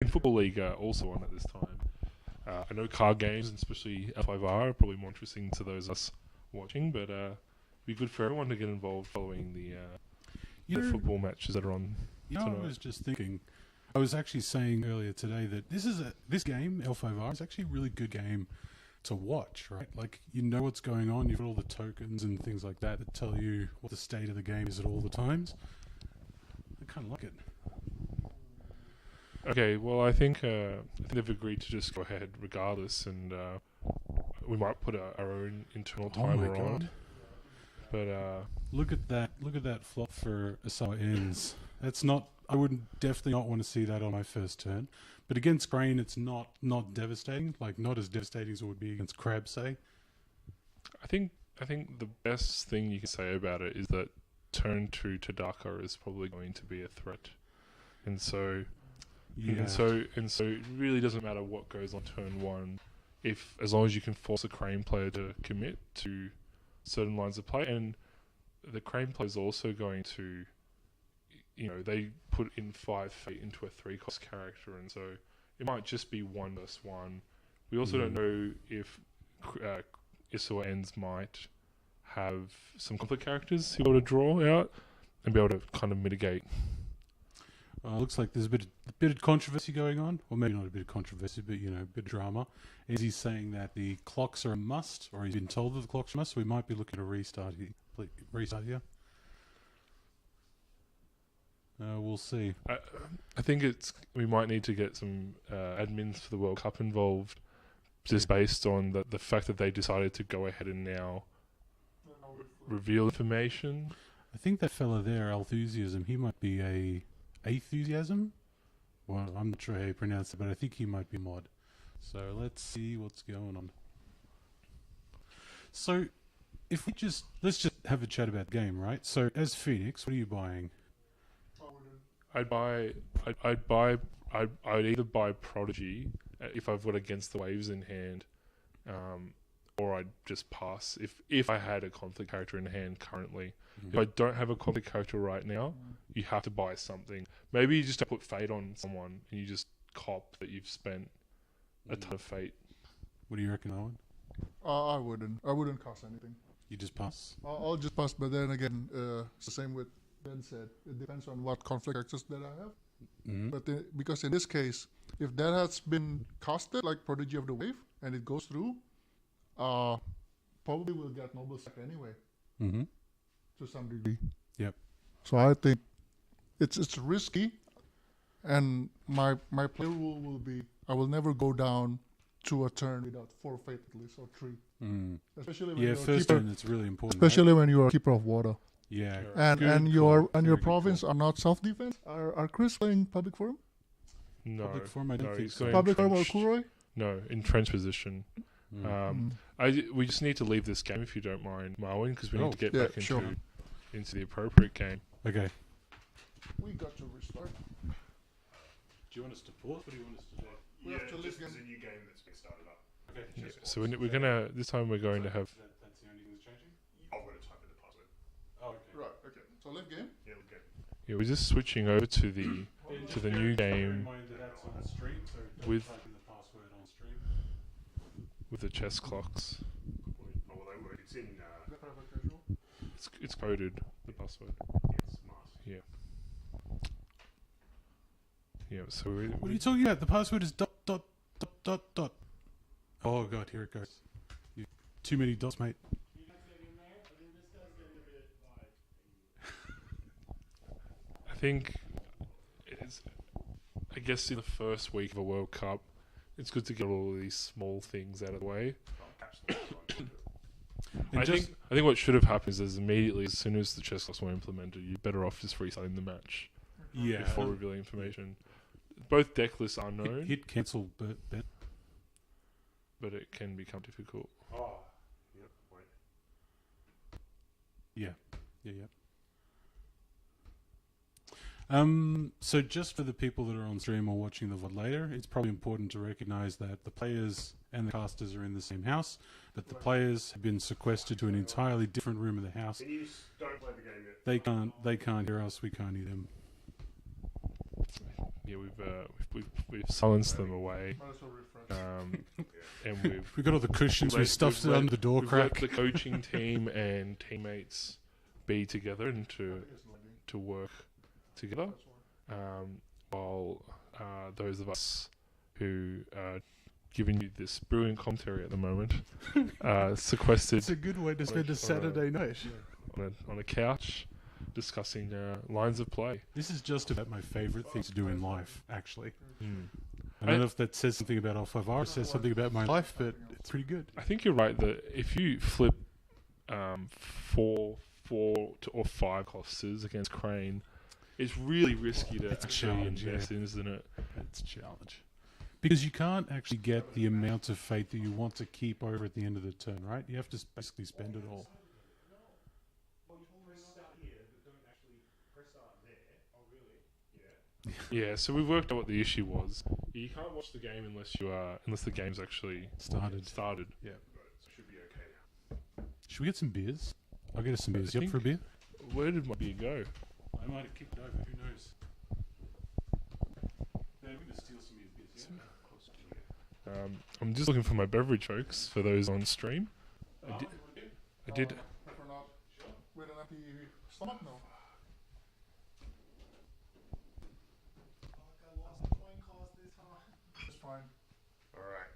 Football League also on at this time. I know card games, and especially L5R, are probably more interesting to those us watching, but it'd be good for everyone to get involved following the football matches that are on tonight. I was just thinking, I was actually saying earlier today that this game, L5R, is actually a really good game to watch, right? Like, you know what's going on, you've got all the tokens and things like that that tell you what the state of the game is at all the times. I kind of like it. Okay, well, I think they've agreed to just go ahead regardless, and we might put our own internal timer on. But look at that flop for Asawa ends. That's not. I would definitely not want to see that on my first turn. But against Grain, it's not devastating. Like, not as devastating as it would be against Crab, say. I think the best thing you can say about it is that turn 2 Tadaka is probably going to be a threat, and so. Yeah. And so it really doesn't matter what goes on turn 1, as long as you can force a Crane player to commit to certain lines of play. And the Crane player is also going to, they put in 5 fate into a 3-cost character, and so it might just be 1 versus 1. We also don't know if Isawa ends might have some conflict characters he'll be able to draw out and be able to kind of mitigate. Looks like there's a bit of controversy going on, or maybe not a bit of controversy, but a bit of drama. Is he saying that the clocks are a must, or he's been told that the clocks are a must? So we might be looking at a restart here. We'll see. I think we might need to get some admins for the World Cup involved, just based on the fact that they decided to go ahead and now reveal information. I think that fella there, Althusiasm, he might be a Atheism? Well, I'm not sure how you pronounce it, but I think he might be mod. So let's see what's going on. So if let's just have a chat about the game, right? So as Phoenix, what are you buying? I'd either buy Prodigy if I've got Against the Waves in hand, or I'd just pass if I had a conflict character in hand currently. If I don't have a conflict character right now, you have to buy something. Maybe you just don't put fate on someone and you just cop that you've spent a ton of fate. What do you reckon, Owen? I wouldn't cost anything. You just pass? I'll just pass, but then again, it's the same with Ben said. It depends on what conflict characters that I have. Mm-hmm. But because in this case, if that has been costed, like Prodigy of the Wave, and it goes through, probably will get Noble Sack anyway. Mm-hmm. To some degree. Yep. So I think it's risky, and my play rule will be I will never go down to a turn without 4 fate at least, or 3. Especially when you're first turn it's really important. Especially when you are keeper of water. Yeah. And your province are not self defense. Are Chris playing public forum? No. Public forum, I don't think so. Public forum or Kuroi? No, in trench position. We just need to leave this game if you don't mind, Marwin, because we need to get back into the appropriate game. Okay. We got to restart. Do you want us to pause? What do you want us to do? Just there's a new game that's been started up. Okay. Yeah, so we're gonna this time we're going to have. That's the only thing that's changing. I've got to type in the password. Oh, okay. Right. Okay. So live game. Yeah, we'll get. Yeah, we're just switching over to the new game That's on stream, so don't with type in the password on stream. with the chess clocks. Oh, well, they were. It's in. It's coded, the password. Yes, mask. Yeah. Yeah. So What are you talking about? The password is ... Oh god, here it goes. Too many dots, mate. I think I guess in the first week of a World Cup, it's good to get all these small things out of the way. I think what should have happened is immediately, as soon as the chess clocks were implemented, you're better off just restarting the match before revealing information. Both deck lists are known. Hit cancel, but it can become difficult. Oh, yep. Wait. Yeah. So just for the people that are on stream or watching the VOD later, it's probably important to recognise that the players and the casters are in the same house, but the players have been sequestered to an entirely different room of the house. Can you don't play the game yet? They can't hear us, we can't hear them. yeah, we've silenced them away. Might as well refresh. And We've got all the cushions. We've stuffed it under the door we've let crack. the coaching team and teammates be together and to work together, while those of us who are giving you this brilliant commentary at the moment sequestered It's a good way to spend a Saturday night. on a couch discussing lines of play. This is just about my favourite thing to do in life, actually. Mm. I don't know if that says something about L5R or says something about my life, but it's pretty good. I think you're right that if you flip 4 or 5 clusters against Crane, it's really risky to It's a actually challenge, invest in, isn't it? It's a challenge. Because you can't actually get the amount of fate that you want to keep over at the end of the turn, right? You have to basically spend it all. Yeah, so we worked out what the issue was. You can't watch the game unless the game's actually Started. Yeah. So should be okay. Should we get some beers? I'll get us some beers. You up think- for a beer? Where did my beer go? I might have kicked over. Who knows? Yeah, we're going to steal some of your beers, yeah? I'm just looking for my beverage, folks, for those on stream. I did. Prefer not with an empty stomach, no. It's fine. All right.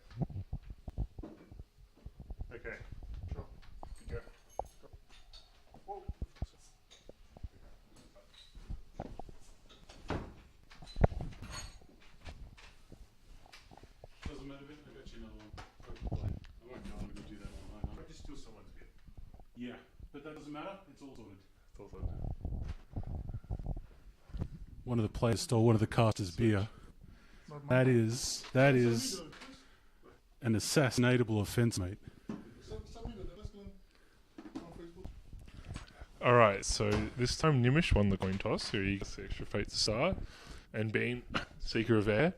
Okay. Sure. Go. Whoa. Doesn't matter, Ben. I got you another one. I won't go on to do that online. But just steal someone's beer. Yeah, but that doesn't matter. It's all sorted. It's also- One of the players stole one of the casters' beer. Not That mine. is an assassinatable offence, mate. Send me the list, Glenn, on Facebook. All right, so this time Gnimsh won the coin toss, so he gets the extra fate to start, and being Seeker of Air,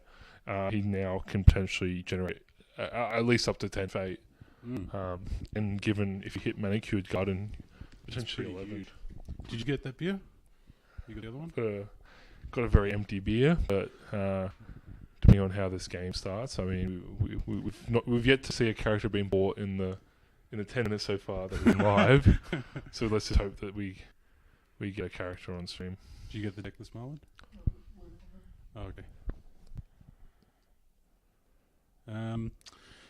he now can potentially generate at least up to 10 fate. And given if you hit Manicured Garden, potentially pretty 11. huge. Did you get that beer? You got the other one? Got a very empty beer, but depending on how this game starts, I mean, we've yet to see a character being bought in the 10 minutes so far that we're live. So let's just hope that we get a character on stream. Did you get the Deckless Marlin? Oh, okay.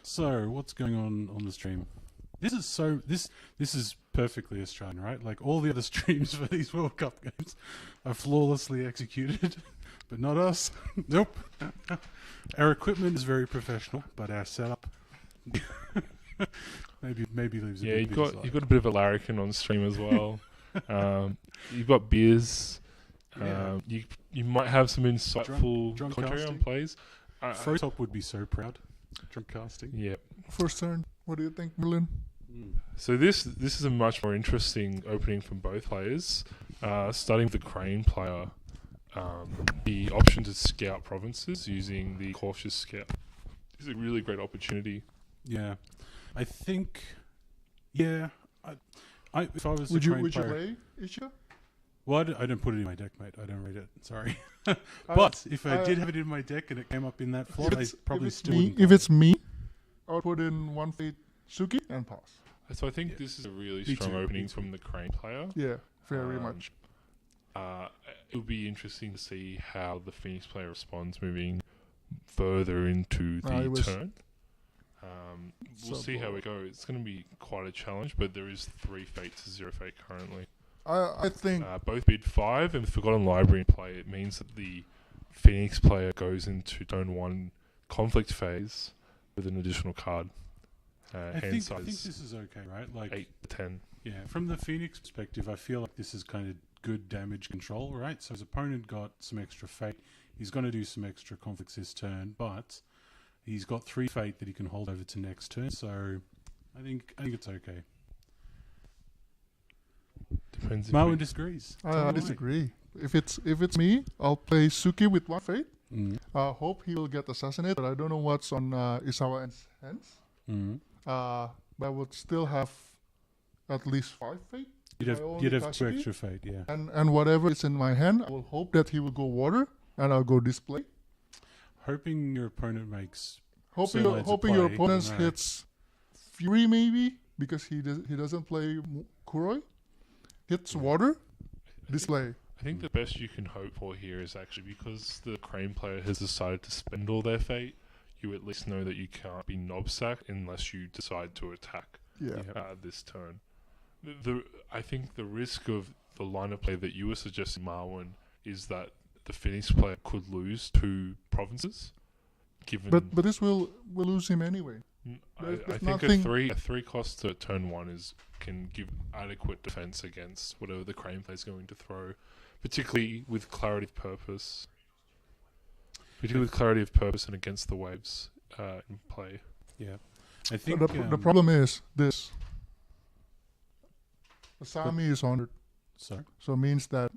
So what's going on the stream? This is perfectly Australian, right? Like all the other streams for these World Cup games are flawlessly executed, but not us. Nope. Our equipment is very professional, but our setup maybe leaves a Yeah, bit you've got a bit of a larrikin on stream as well. You've got beers. Yeah. You might have some insightful drunk commentary on casting. plays. Frotop would be so proud. Drunk casting. Yeah. First turn. What do you think, Merlin? So this is a much more interesting opening from both players. Starting with the Crane player, the option to scout provinces using the Cautious Scout is a really great opportunity. Yeah, I think. Yeah, if I was Would a you Crane player, play Isha? well, I don't put it in my deck, mate. I don't read it. Sorry, but if I did have it in my deck and it came up in that slot, I probably still wouldn't. If it's me, I would put in one fate Suki and pass. So I think this is a really Me strong too, opening me too. from the Crane player. Yeah, very Um, much. It will be interesting to see how the Phoenix player responds moving further into I the was turn. We'll so see how bored. it goes. It's going to be quite a challenge, but there is 3 fate to 0 fate currently. I think Both bid 5 and Forgotten Library in play. It means that the Phoenix player goes into turn 1 conflict phase with an additional card. I Hand think size this is okay, right? Like, 8 to 10. yeah, from the Phoenix perspective, I feel like this is kind of good damage control, right? So his opponent got some extra fate. He's going to do some extra conflicts this turn, but he's got 3 fate that he can hold over to next turn. So I think it's okay. Depends if Marwin we- disagrees. I Tell me disagree. If it's me, I'll play Suki with one fate. why. Hope he will get assassinated, but I don't know what's on Isawa's hands. But I would still have at least 5 fate. You'd I only have 2 classically- extra fate, yeah. And whatever is in my hand, I will hope that he will go water, and I'll go display. hoping your opponent makes. Hoping Lines of your play, opponent no. hits Fury maybe because he doesn't play Kuroi. Hits water. Display. I think the best you can hope for here is actually because the Crane player has decided to spend all their fate, you at least know that you can't be knob-sacked unless you decide to attack Yeah. this turn. I think the risk of the line of play that you were suggesting, Marwin, is that the Finnish player could lose 2 provinces. Given, But this will lose him anyway. I there's think nothing- a 3 cost to turn 1 can give adequate defense against whatever the Crane player is going to throw, particularly with clarity of purpose. Particularly with clarity of purpose and against the waves in play. Yeah, I think The problem is this. Asami is honored, Sorry. so it means that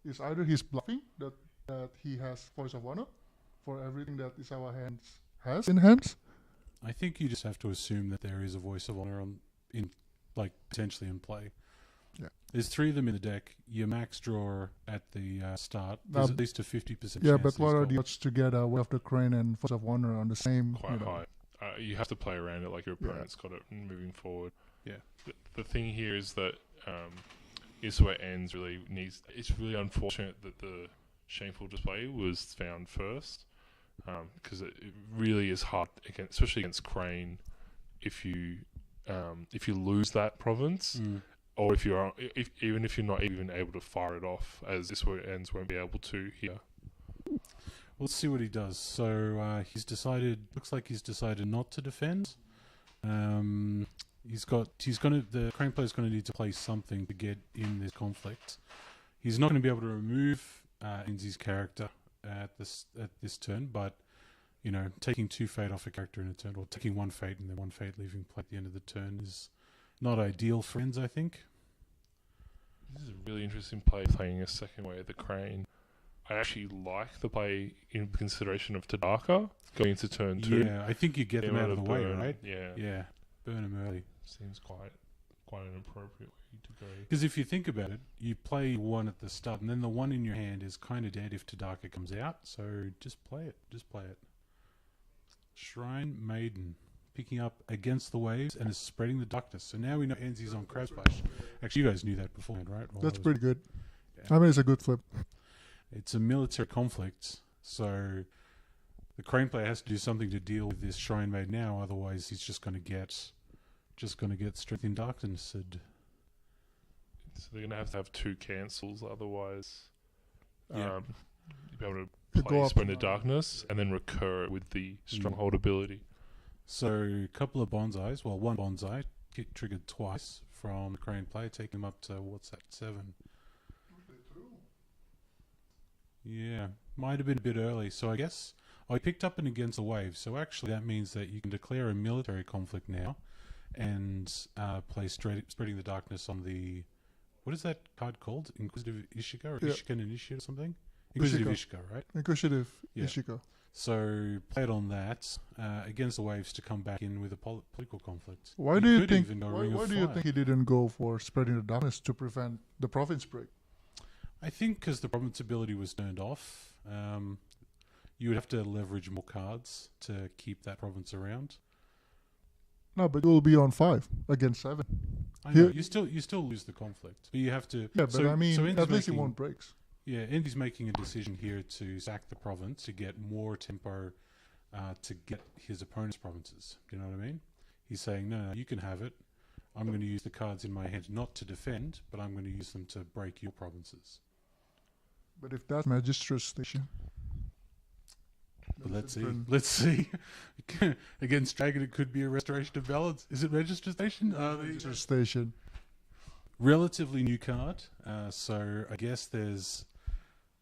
it's either he's bluffing that he has voice of honor for everything that Isawa has in hands. I think you just have to assume that there is a voice of honor potentially in play. Yeah. There's 3 of them in the deck. Your max draw at the start. There's at least a 50% Yeah, chance but what he's are got the odds to get Way of the Crane and Voice of Honor on the same? Quite high. You have to play around it like your opponent's got it moving forward. Yeah. The thing here is that Iswa ends really needs. It's really unfortunate that the shameful display was found first, because it really is hard especially against Crane, if you lose that province, or if you're even if you're not even able to fire it off, as Iswa ends won't be able to here. Let's see what he does. So looks like he's decided not to defend. The Crane player's going to need to play something to get in this conflict. He's not going to be able to remove Enzi's character at this turn, but taking 2 fate off a character in a turn, or taking 1 fate and then 1 fate leaving play at the end of the turn is not ideal for Enz, I think. This is a really interesting play, playing a second way of the Crane. I actually like the play in consideration of Tadaka going into turn 2. Yeah, I think you get them out of the way, right? Yeah. Yeah, burn them early. Seems quite an appropriate way to go. Because if you think about it, you play 1 at the start, and then the 1 in your hand is kind of dead if Tadaka comes out, so just play it. Shrine Maiden, picking up against the waves and is spreading the darkness. So now we know Enzi's on Crab Splash. Actually, you guys knew that beforehand, right? That's pretty good. Yeah. I mean, it's a good flip. It's a military conflict, so the Crane player has to do something to deal with this Shrine Maid now. Otherwise, he's just going to get Strength in Darkness. So they're going to have 2 cancels, otherwise you'll be able to play Splendid Darkness and then recur it with the Stronghold ability. So a couple of bonsais, well, 1 bonsai get triggered twice from the Crane player, taking him up to, 7? Yeah, might have been a bit early. So I guess I picked up an Against the Wave. So actually that means that you can declare a military conflict now and play Spreading the Darkness on the... What is that card called? Inquisitive Ishika or Ishikan Initiate or something? Inquisitive Ishika, right? Inquisitive Yeah. Ishika. So play it on that Against the Waves to come back in with a political conflict. Why do you think? even go Why Ring of do you Fire. think he didn't go for Spreading the Darkness to prevent the province break? I think because the province ability was turned off, you would have to leverage more cards to keep that province around. No, but it will be on 5 against 7. I know, you still lose the conflict, but you have to. Yeah, but I mean, Endi's at least he making- won't breaks. Yeah, Endi's making a decision here to sack the province to get more tempo to get his opponent's provinces. You know what I mean? He's saying, no, you can have it. I'm going to use the cards in my hand not to defend, but I'm going to use them to break your provinces. But if that's Magistrate Station, But let's see. different. Let's see. Against Dragon, it could be a restoration of balance. Is it Register Station? Magistrate Station. Relatively new card. So I guess there's...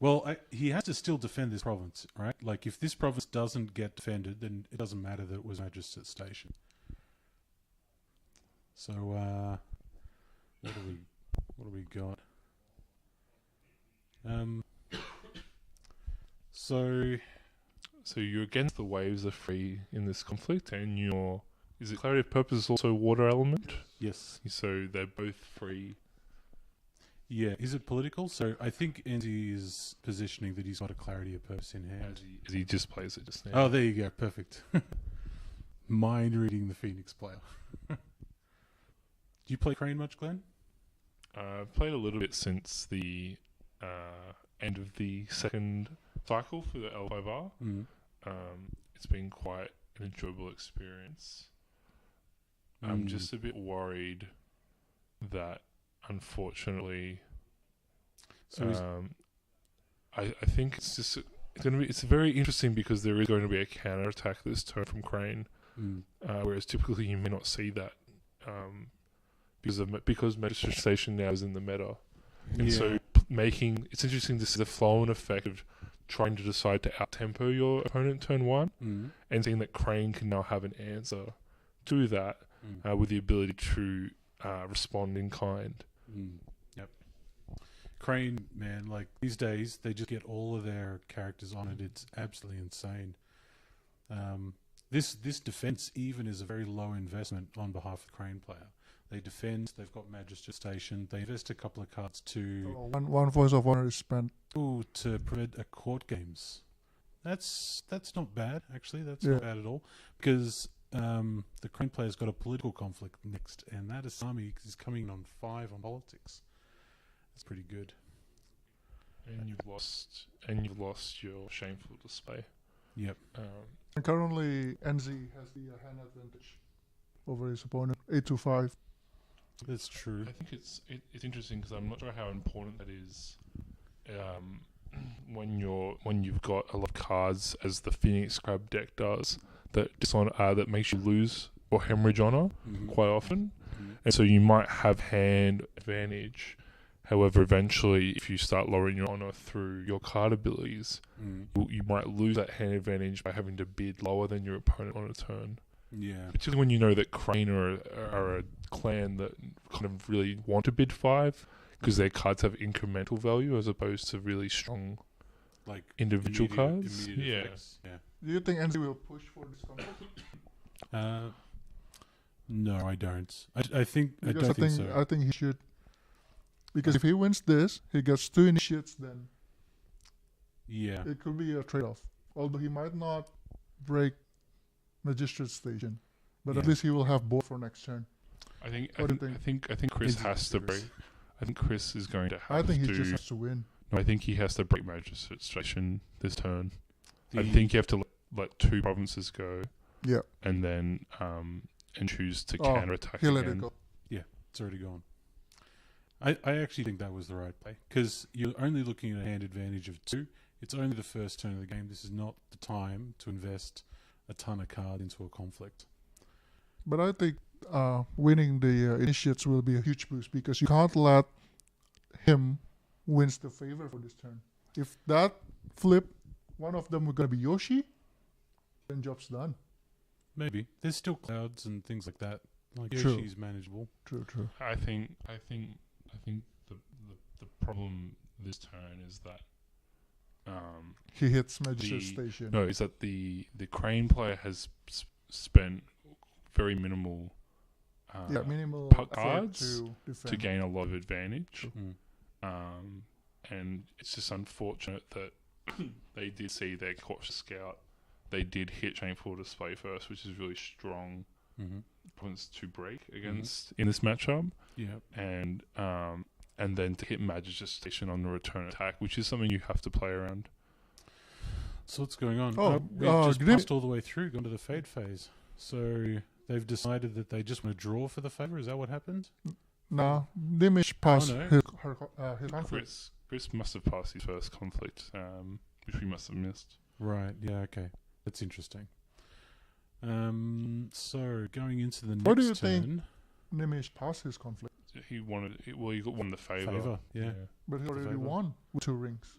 Well, he has to still defend this province, right? Like, if this province doesn't get defended, then it doesn't matter that it was Magistrate Station. So, what do we got? So you're against the waves are free in this conflict, and is it Clarity of Purpose is also water element? Yes. So they're both free. Yeah, is it political? So I think Enzi is positioning that he's got a clarity of purpose in hand. As he just plays it just now. Oh, there you go. Perfect. Mind reading the Phoenix player. Do you play Crane much, Glenn? I've played a little bit since the end of the second cycle for the L5R. Mm. It's been quite an enjoyable experience. I'm just a bit worried that, unfortunately, So I think it's very interesting because there is going to be a counter attack this turn from Crane, whereas typically you may not see that because Magistrate Station now is in the meta, and so it's interesting to see the flow and effect of trying to decide to out-tempo your opponent turn one, and seeing that Crane can now have an answer to that with the ability to respond in kind. Yep. Crane, man, like these days they just get all of their characters on it. It's absolutely insane. This defense even is a very low investment on behalf of the Crane player. They defend. They've got Magistrate Station. They invest a couple of cards to one voice of honor is spent. To prevent a court games. That's not bad actually. That's not bad at all because the Crane player's got a political conflict next, and that Asami is coming on 5 on politics. That's pretty good. And you've lost your shameful display. Yep. And currently, NZ has the hand advantage over his opponent, 8-5. That's true. I think it's interesting because I'm not sure how important that is when you've got a lot of cards as the Phoenix Crab deck does that makes you lose or hemorrhage honor quite often, and so you might have hand advantage. However, eventually, if you start lowering your honor through your card abilities, you might lose that hand advantage by having to bid lower than your opponent on a turn. Yeah. Particularly when you know that Crane are a clan that kind of really want to bid 5 because their cards have incremental value as opposed to really strong Like individual cards. Yeah. Do you think NZ will push for this conflict? No, I don't. I think so. I think he should. Because if he wins this, he gets 2 initiates then. Yeah. It could be a trade-off. Although he might not break Magistrate Station. But at least he will have both for next turn. I think Chris has to break. I think Chris is going to have I think he to. just has to win. No, I think he has to break Magistrate Station this turn. I think you have to let 2 provinces go. Yeah. And then and choose to counterattack He'll again. let it go. Yeah, it's already gone. I actually think that was the right play because you're only looking at a hand advantage of 2. It's only the first turn of the game. This is not the time to invest a ton of card into a conflict. But I think winning the initiates will be a huge boost because you can't let him wins the favor for this turn. If that flip, one of them is going to be Yoshi, then job's done. Maybe. There's still clouds and things like that. Like True. Yoshi's manageable. True. I think the problem this turn is that He hits Magistrate Station. No, is that the Crane player has spent very minimal minimal cards to defend. to gain a lot of advantage. Mm. And it's just unfortunate that they did see their cautious scout. They did hit Shameful Display first, which is really strong opponents to break against in this matchup. Yeah. And then to hit Magistrate Station on the return attack, which is something you have to play around. So what's going on? Oh, we've just passed all the way through, gone to the fade phase. So they've decided that they just want to draw for the favor. Is that what happened? Nah, Gnimsh passed no. his conflict. Chris must have passed his first conflict, which we must have missed. Right. Yeah. Okay. That's interesting. So going into the next What do you turn, think? Gnimsh passed his conflict, He won the favor. favor. Yeah. but he already favor. won with 2 rings.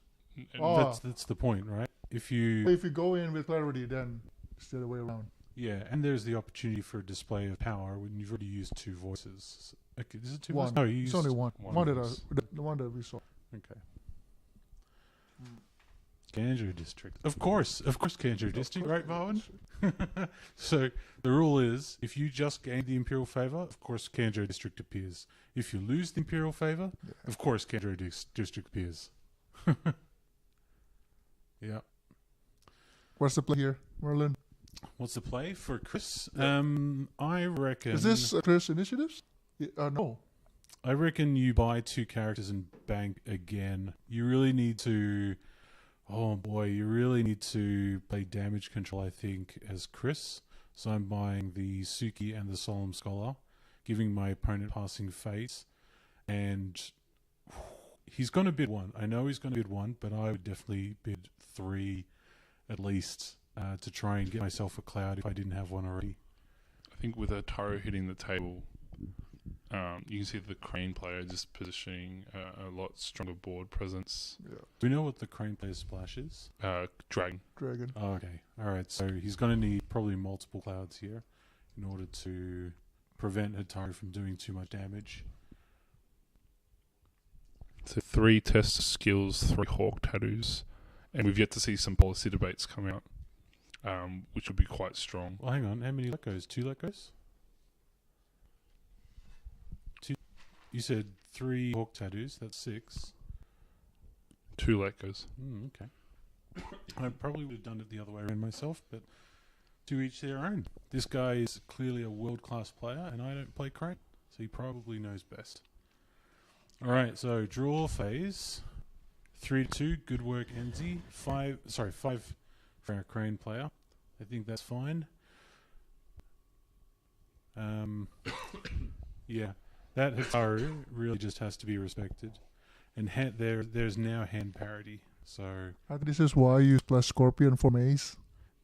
And That's the point, right? If you If you go in with clarity, then it's the other way around. yeah, and there's the opportunity for a display of power when you've already used 2 voices. Okay, is it 2 One. voices? No, you It's used only one. one One voice. the one that we saw. Okay. Kanjo District. Of course, Kanjo District, right, Bowen? So the rule is, if you just gain the Imperial favor, of course Kanjo District appears. If you lose the Imperial favor, of course Kanjo District appears. Yeah. What's the play here, Merlin? What's the play for Chris? I reckon... Is this Chris Initiatives? No. I reckon you buy 2 characters and bank again. You really need to... Oh boy, you really need to play damage control, I think, as Chris. So I'm buying the Suki and the Solemn Scholar, giving my opponent Passing Fate. And he's going to bid 1. I know he's going to bid 1, but I would definitely bid 3 at least to try and get myself a cloud if I didn't have one already. I think with Ataru hitting the table, you can see the Crane player just positioning a lot stronger board presence. Yeah. Do we know what the Crane player's splash is? Dragon. Oh, okay. Alright, so he's going to need probably multiple clouds here in order to prevent Ataru from doing too much damage. So 3 test skills, 3 Hawk tattoos. And we've yet to see some policy debates come out, which would be quite strong. Well, hang on. How many let goes? 2 let goes? 2. You said 3 Hawk tattoos. That's 6. 2 let goes. Okay. I probably would have done it the other way around myself, but to each their own. This guy is clearly a world-class player, and I don't play Crane, so he probably knows best. Alright, so draw phase. 3-2, good work, Enzi. 5 for our Crane player. I think that's fine. Yeah, that Hitaru really just has to be respected. And there's now hand parity. So I think this is why you plus Scorpion for Maze.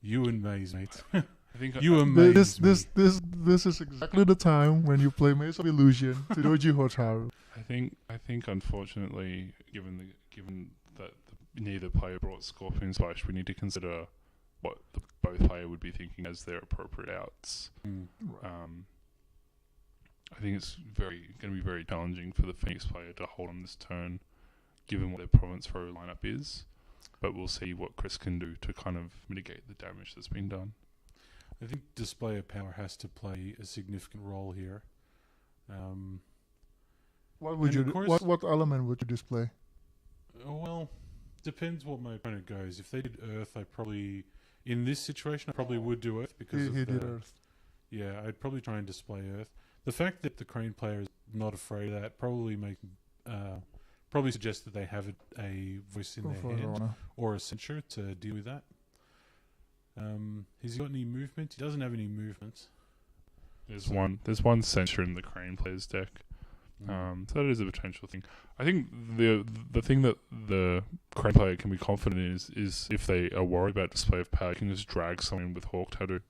you and Maze, mate. I think You amaze This me. this is exactly the time when you play Maze of Illusion to doji Hotaru. I think unfortunately, given that neither player brought Scorpion Splash, we need to consider what both player would be thinking as their appropriate outs. I think it's going to be very challenging for the Phoenix player to hold on this turn, given what their Province Row lineup is. But we'll see what Chris can do to kind of mitigate the damage that's been done. I think display of power has to play a significant role here. What would And you of do? course- What element would you display? Well, depends what my opponent goes. If they did Earth, I probably... In this situation, I probably would do Earth because He of did the... Earth. Yeah, I'd probably try and display Earth. The fact that the Crane player is not afraid of that probably suggests that they have a voice in their hand or a censure to deal with that. Has he got any movement? He doesn't have any movement. There's one censure in the Crane player's deck. So that is a potential thing. I think the thing that the Crane player can be confident in is if they are worried about display of power, you can just drag someone with Hawk Tattoo.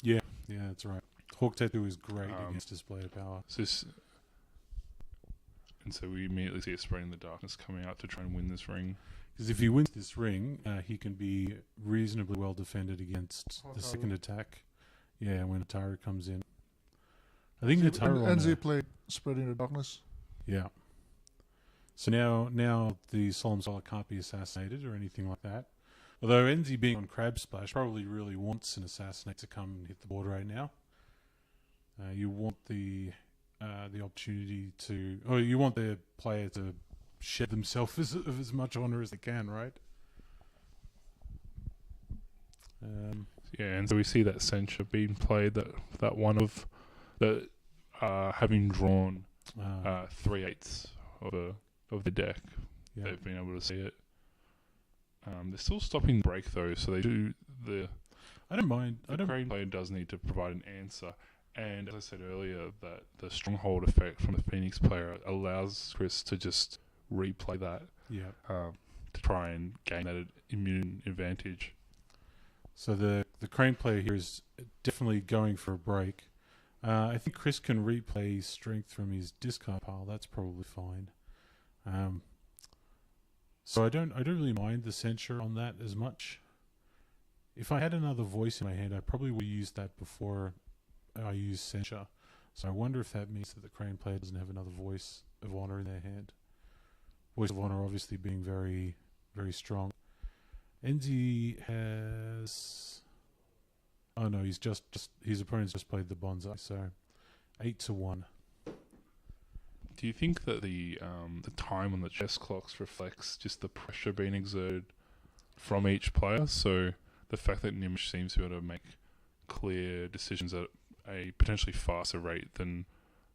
Yeah, that's right. Hawk Tattoo is great against display of power. And so we immediately see a Spreading the Darkness coming out to try and win this ring. Because if he wins this ring, he can be reasonably well defended against the second attack. Yeah, when Ataru comes in. I think Ataru... NZ played Spreading the Darkness. Yeah. So now the Solemn Scholar can't be assassinated or anything like that. Although Enzi being on Crab Splash probably really wants an assassinate to come and hit the board right now. You want the opportunity to... Or you want the player to shed themselves of as much honor as they can, right? Yeah, and so we see that censure being played, that one of the having drawn 3/8 of the deck. Yeah. They've been able to see it. They're still stopping break though, so they do I don't mind. The Crane player does need to provide an answer. And as I said earlier, that the stronghold effect from the Phoenix player allows Chris to just replay that to try and gain that immune advantage. So the Crane player here is definitely going for a break. I think Chris can replay strength from his discard pile. That's probably fine. So I don't really mind the censure on that as much. If I had another voice in my hand, I probably would use that before I use censure. So I wonder if that means that the Crane player doesn't have another voice of honor in their hand. Voice of honor obviously being very, very strong. Enzi has... Oh no, he's just his opponent's just played the bonsai, so 8-1. Do you think that the time on the chess clocks reflects just the pressure being exerted from each player? So the fact that Gnimsh seems to be able to make clear decisions at a potentially faster rate than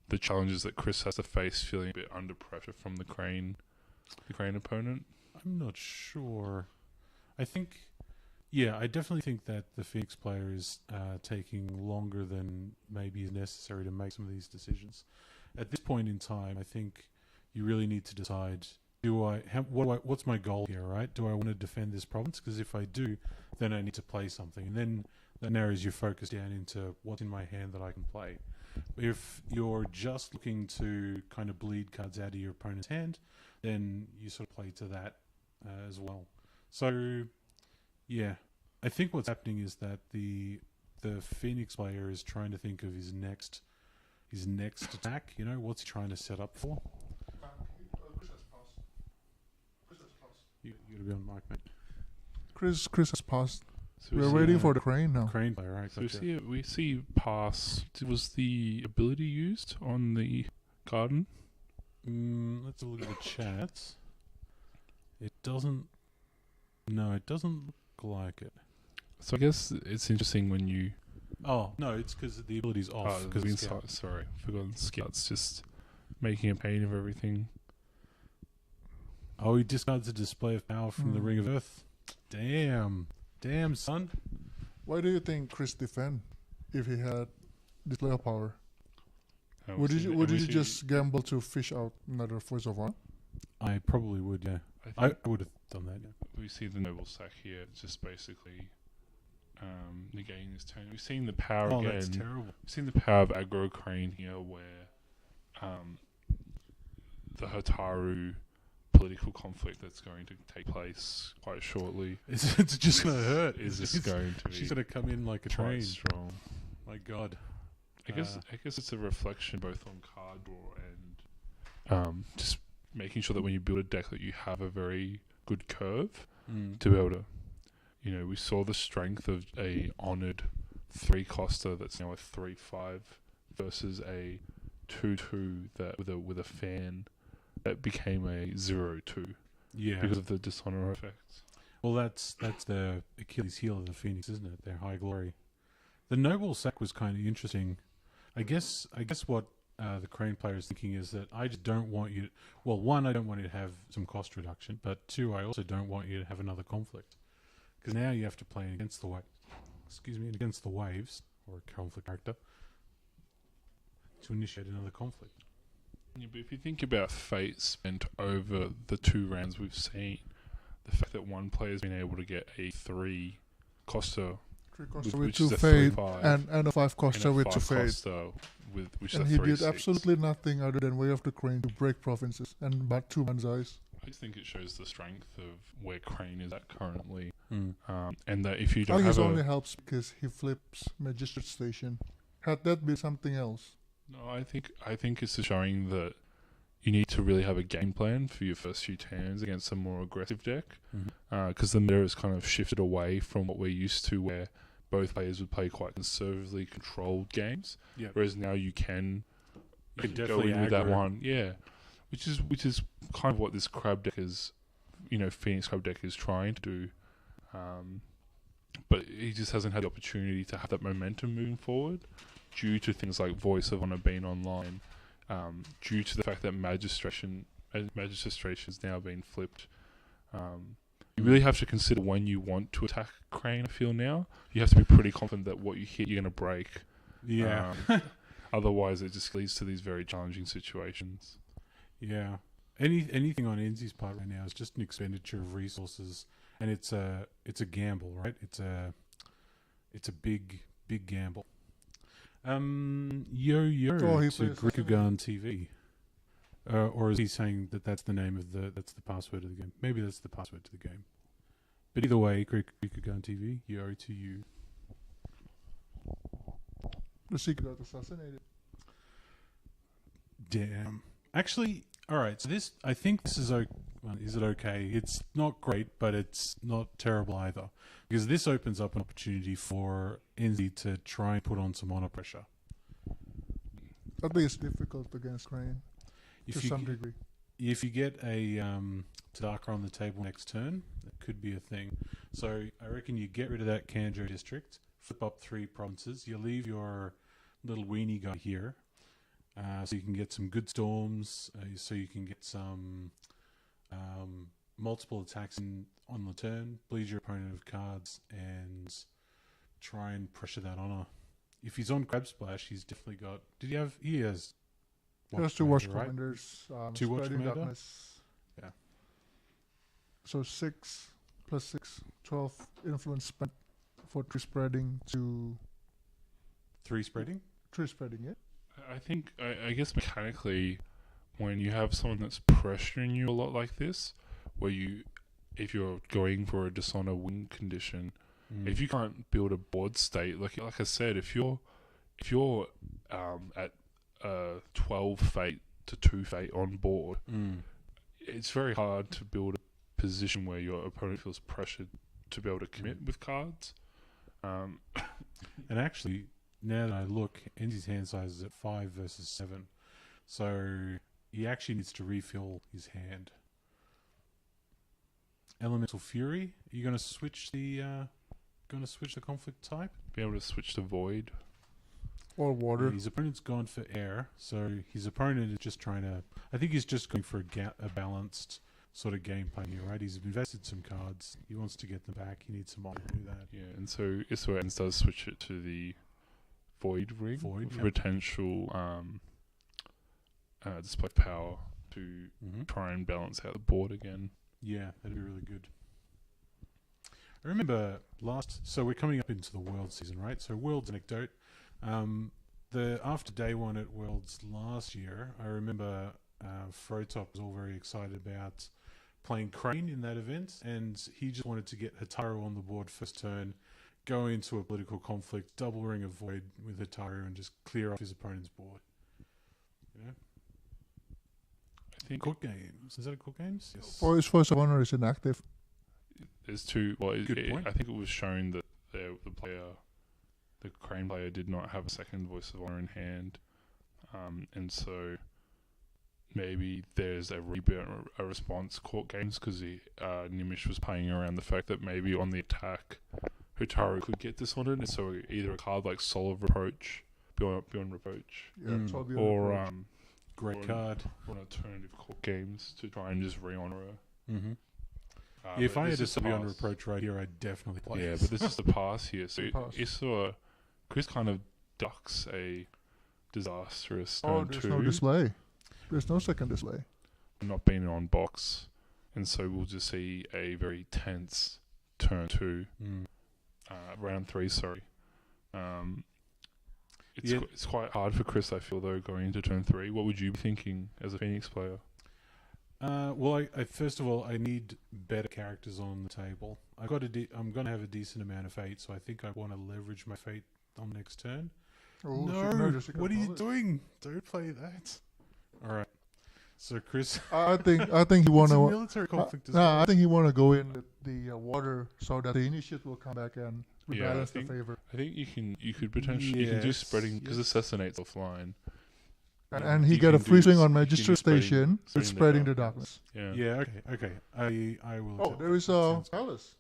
the challenges that Chris has to face, feeling a bit under pressure from the crane opponent. I'm not sure. I definitely think that the Phoenix player is taking longer than maybe is necessary to make some of these decisions. At this point in time, I think you really need to decide: what's my goal here? Right? Do I want to defend this province? Because if I do, then I need to play something, and then that narrows your focus down into what's in my hand that I can play. If you're just looking to kind of bleed cards out of your opponent's hand, then you sort of play to that as well. So, yeah, I think what's happening is that the Phoenix player is trying to think of his next attack. You know, what's he trying to set up for? Chris has passed. You got to be on mic, mate. Chris has passed. So We're waiting for the crane now. Crane player, right? So Gotcha. we see pass. Was the ability used on the garden? Let's have a look at the chat. It doesn't. No, it doesn't look like it. So I guess it's interesting when you. Oh no, it's because the ability's off. Because Because sorry, forgotten scouts just making a pain of everything. he discards a display of power from the Ring of Earth. Damn, son. Why do you think Chris defend if he had display of power? And Would we you see- would and we you see- just gamble to fish out another Voice of War? I probably would. Yeah, I I think would have done that. Yeah. we see the noble sack here. It's just basically negating this turn. We've seen the power Oh, again. that's terrible. We've seen the power of aggro crane here, where the Hotaru political conflict that's going to take place quite shortly It's just gonna hurt. is just It's- going to be She's gonna come in like a quite train. strong. My God. I guess it's a reflection both on card draw and just making sure that when you build a deck that you have a very good curve to be able to, we saw the strength of a honoured 3-coster that's now a 3/5 versus a 2/2 that with a fan that became a 0/2 Yeah. because of the dishonor effects. Well, that's the Achilles heel of the Phoenix, isn't it? Their high glory. The noble sack was kind of interesting. I guess what the crane player is thinking is that I just don't want you. Well, one, I don't want you to have some cost reduction, but two, I also don't want you to have another conflict because now you have to play against the against the waves or a conflict character to initiate another conflict. Yeah, but if you think about fate spent over the 2 rounds we've seen, the fact that one player's been able to get a 3-coster 3-coster which with is 2 a fade 3/5 and a and 5-coster a with 2 fade. 5-coster which And is he a did 3/6. absolutely nothing other than Way of the Crane to break provinces and but 2 banzais. I just think it shows the strength of where Crane is at currently, Mm. and that if you I don't think have this only helps because he flips Magistrate Station. Had that been something else? no, I think it's showing that you need to really have a game plan for your first few turns against a more aggressive deck, because the meta has kind of shifted away from what we're used to, where both players would play quite conservatively controlled games, Yeah. whereas now you can go definitely in with that aggro. one, which is kind of what this crab deck is, Phoenix crab deck is trying to do, but he just hasn't had the opportunity to have that momentum moving forward due to things like Voice of Honor being online, due to the fact that magistration has now been flipped. You really have to consider when you want to attack Crane. I feel now you have to be pretty confident that what you hit you're going to break. Yeah. Otherwise, it just leads to these very challenging situations. Yeah. Anything on Enzi's part right now is just an expenditure of resources, and it's a gamble, right? It's a big gamble. Yo Oh, he to plays Grikugan TV, or is he saying that that's the name of that's the password of the game? Maybe that's the password to the game. But either way, Grikugan TV, yo to you. The secret got assassinated. Damn. Actually, all right. So I think this is well, is it okay? It's not great, but it's not terrible either. Because this opens up an opportunity for NZ to try and put on some mono pressure. I think it's difficult against Crane to If you, some degree. if you get a Tadaka on the table next turn, that could be a thing. So I reckon you get rid of that Kanjo district, flip up 3 provinces, you leave your little weenie guy here, so you can get some good storms, so you can get some multiple attacks on the turn, bleed your opponent of cards, and try and pressure that honor. If he's on Crab Splash, he's definitely got... He has... Just to watch right? commanders. 2 Watch Spreading Commander? Darkness. Yeah. So 6 plus 6, 12 influence spent for 3 spreading to 3 spreading? 3 spreading, yeah? I think, I guess mechanically, when you have someone that's pressuring you a lot like this, where if you're going for a dishonor win condition, if you can't build a board state, like I said, if you're at 12 fate to 2 fate on board, it's very hard to build a position where your opponent feels pressured to be able to commit with cards. And actually, now that I look, Enzi's hand size is at 5 versus 7. So he actually needs to refill his hand. Elemental Fury. Are you going to switch the conflict type? Be able to switch to void. Or water. His opponent's gone for air, so his opponent is just trying to... I think he's just going for a balanced sort of game plan here, right? He's invested some cards. He wants to get them back. He needs some money to do that. Yeah, and so Iswaens does switch it to the void ring Void, for yep. potential display of power to try and balance out the board again. Yeah, that'd be really good. I remember so we're coming up into the World season, right? So World's anecdote. After day 1 at Worlds last year, I remember Frotop was all very excited about playing Crane in that event, and he just wanted to get Hataru on the board first turn, go into a political conflict, double ring of Void with Hataru, and just clear off his opponent's board. You know? I think Court Games. Is that a Court Games? Yes. Or his Voice of Honor is inactive. there's two. Well, Good point. I think it was shown that the Crane player did not have a second Voice of Honor in hand, and so maybe there's a response Court Games because Gnimsh was playing around the fact that maybe on the attack Hutaru could get dishonored, and so either a card like Soul of Reproach, Beyond Reproach, Yeah, it's all beyond or reproach. Great card. or an alternative Court Games to try and just re-honor her. Mm-hmm. If but I had this a is Beyond pass. Reproach right here, I'd definitely play Yeah, this. but this is the pass here. So Pass. Chris kind of ducks a disastrous Oh, turn there's 2, no display. There's no second display. not being on box, and so we'll just see a very tense turn 2, round 3. Sorry. It's quite hard for Chris, I feel, though, going into turn 3. What would you be thinking as a Phoenix player? Well, I first of all, I need better characters on the table. I'm going to have a decent amount of fate, so I think I want to leverage my fate on next turn. Oh, No, just what are you doing? Don't play that. All right. So Chris, I think he it's wanna. a military conflict as No, well. I think he wanna go in with the water so that the initiate will come back and Yeah, rebalance the favor. I think you could potentially you can do Yes, spreading because yes. assassinates offline. And he You got a can free do swing s- on you can Magister do Station with spreading the darkness. Yeah. Yeah. Okay. I will. Oh, accept there that. is a Sounds good. palace,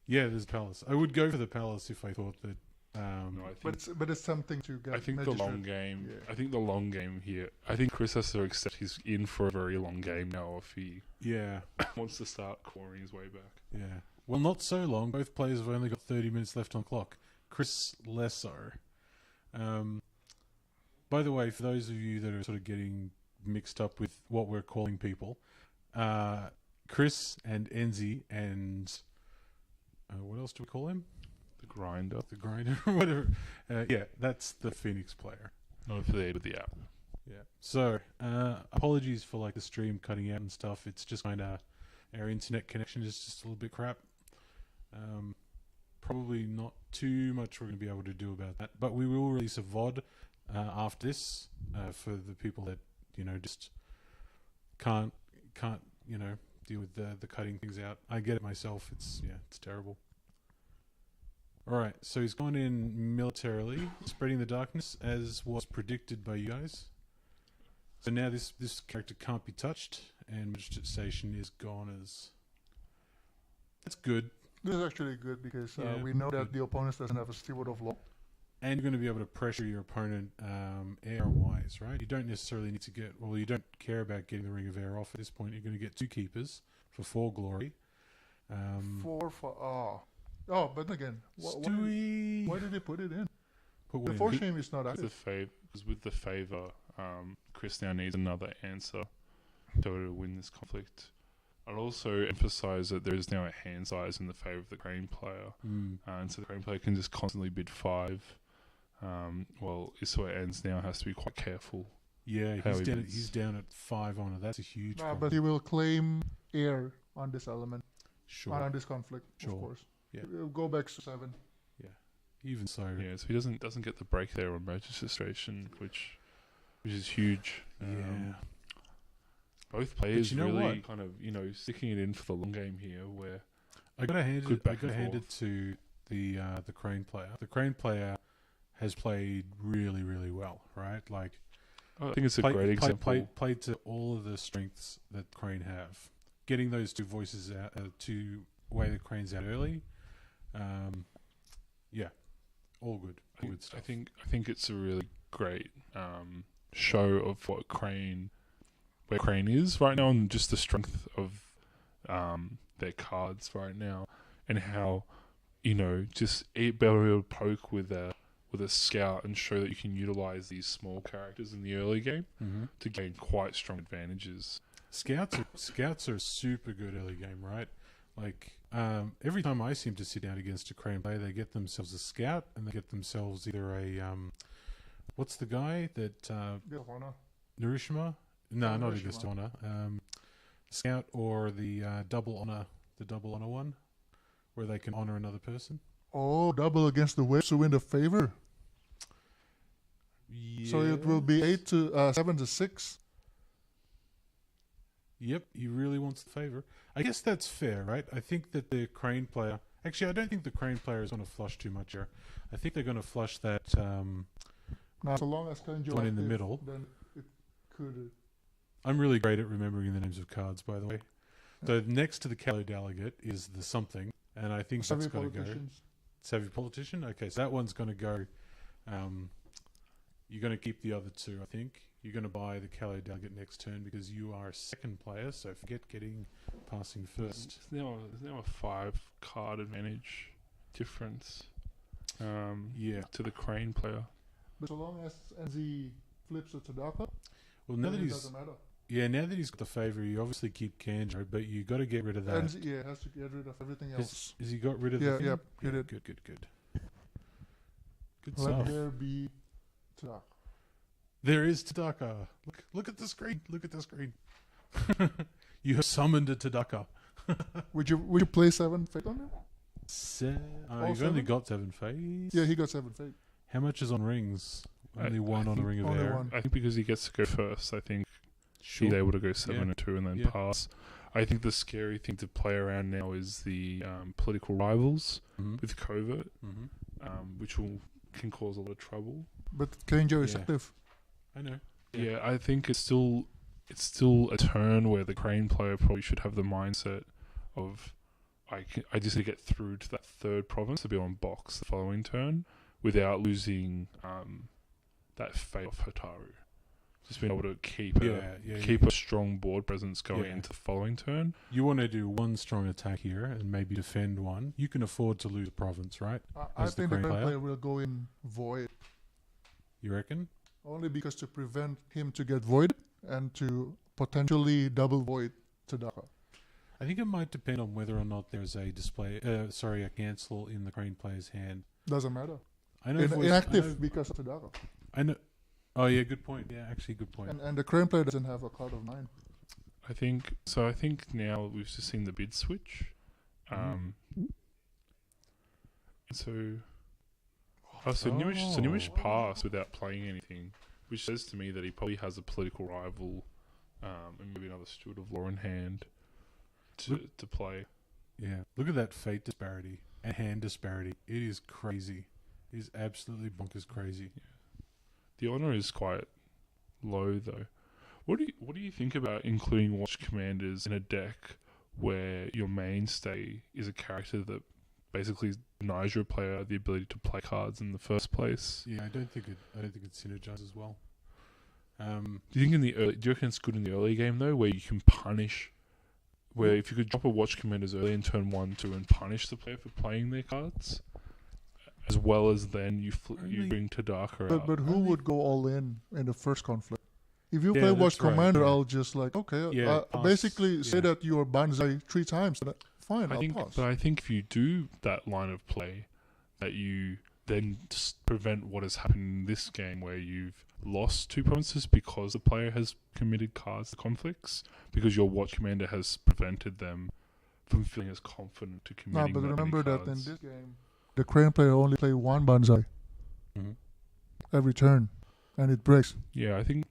Yeah, there's Palace. I would go for the Palace if I thought that. No, I but think it's something to get. I think the Magister. long game. Yeah. I think the long game here. I think Chris has to accept he's in for a very long game now if he Yeah. wants to start clawing his way back. Yeah. Well, not so long. Both players have only got 30 minutes left on clock. Chris less so. By the way, for those of you that are sort of getting mixed up with what we're calling people, Chris and Enzi and what else do we call him? The grinder, The Grinder, whatever. Yeah, that's the Phoenix player. not affiliated with the app. Yeah. So, apologies for like the stream cutting out and stuff. It's just kind of our internet connection is just a little bit crap. Probably not too much we're going to be able to do about that, but we will release a VOD after this for the people that just can't deal with the cutting things out. I get it myself. It's terrible. All right, so he's gone in militarily, spreading the darkness as was predicted by you guys. So now this character can't be touched, and Magitation is gone as. That's good. This is actually good because Yeah, we know that good. the opponent doesn't have a steward of law. And you're going to be able to pressure your opponent air-wise, right? You don't necessarily need to you don't care about getting the Ring of Air off at this point. You're going to get 2 keepers for 4 glory. 4 for but again, Stewie. why did they put it in? Put what in? Unfortunately, it's not active. Because with the favor, Chris now needs another answer to win this conflict. I'd also emphasise that there is now a hand size in the favour of the Crane player, and so the Crane player can just constantly bid 5. Well, Isua Ends now has to be quite careful. Yeah, how he's down at 5 honor. That's a huge problem. But he will claim air on this element, on this conflict, Sure. of course. Yeah. He'll go back to 7. Even so. Yeah, so he doesn't get the break there on Registration, which is huge. Both players you know really what? kind of sticking it in for the long game here, where I got to hand Good back and it forth. to the Crane player. The Crane player has played really, really well, right? Like I think it's a great example. Played to all of the strengths that Crane have. Getting those 2 voices out, to weigh the Cranes out early. All good. All good stuff. I think it's a really great show of where Crane is right now, and just the strength of their cards right now, and how just be able to poke with a scout and show that you can utilize these small characters in the early game to gain quite strong advantages. Scouts are super good early game, right? Like every time I seem to sit down against a Crane player, they get themselves a scout and they get themselves either a what's the guy that Narishima? No, not August Honor. Scout or the double honor one, where they can honor another person. Oh, double against the waves to win the favor. Yeah. So it will be 7 to 6. Yep, he really wants the favor. I guess that's fair, right? I think that the Crane player... Actually, I don't think the Crane player is going to flush too much here. I think they're going to flush that... Now, so long as Kanjo one in the active, middle. then it could... I'm really great at remembering the names of cards, by the way. So next to the Callow Delegate is the something, and I think that's going to go... Savvy Politician? Okay, so that one's going to go... you're going to keep the other 2, I think. You're going to buy the Callow Delegate next turn because you are a second player, so forget passing first. There's now a 5-card advantage difference to the Crane player. But so long as NZ flips it to Daka, Well, now that it doesn't matter. now that he's got the favor, you obviously keep Kanjo, but you got to get rid of that. NZ, has to get rid of everything else. Has he got rid of Yeah, the thing? yep, he did. Good. Good Let stuff. there be Daka. There is Tadaka. Look at the screen. Look at the screen. You have summoned a Tadaka. Would you play 7 fate on him? You've only got 7 phase. Yeah, he got 7 fate. How much is on rings? Only I 1 on a think ring of only air. 1. I think because he gets to go first, I think Sure. he's able to go 7 Yeah. and 2 and then Yeah. pass. I think the scary thing to play around now is the political rivals Mhm. with Covert, Mhm. which can cause a lot of trouble. But Kanjo is Yeah. active. I know. Yeah, I think it's still a turn where the Crane player probably should have the mindset of I just need to get through to that 3rd province to be on box the following turn without losing that fate off Hataru. Just being able to keep a strong board presence going into the following turn. You want to do 1 strong attack here and maybe defend 1. You can afford to lose a province, right? I As the think the Crane Crane player? player will go in void. You reckon? Only because to prevent him to get void and to potentially double void to Daka. I think it might depend on whether or not there's a a cancel in the Crane player's hand. Doesn't matter. I know Inactive because of Tadaka. I know. Oh yeah, good point. Yeah, actually, good point. And the Crane player doesn't have a card of 9. I think now we've just seen the bid switch. So Gnimsh passed without playing anything, which says to me that he probably has a political rival and maybe another Steward of Law in hand. to play. Yeah, look at that fate disparity and hand disparity. It is crazy. It is absolutely bonkers crazy. The honor is quite low though. What do you think about including watch commanders in a deck where your mainstay is a character that basically denies your player the ability to play cards in the first place? Yeah, I don't think it synergizes well. Do you think do you reckon it's good in the early game though, where you can punish, where if you could drop a watch commanders early in turn 1-2 and punish the player for playing their cards, as well as then you bring Tadaka out. But who would go all in the first conflict? If you Yeah, play that's Watch right, Commander, yeah. I'll just Pass, basically say yeah. that you are Banzai 3 times. Fine, I'll pass. But I think if you do that line of play, that you then prevent what has happened in this game where you've lost 2 provinces because the player has committed cards to conflicts, because your watch commander has prevented them from feeling as confident to committing But that remember many that in cards. this game, the Crane player only play 1 Banzai every turn, and it breaks. Yeah, I think,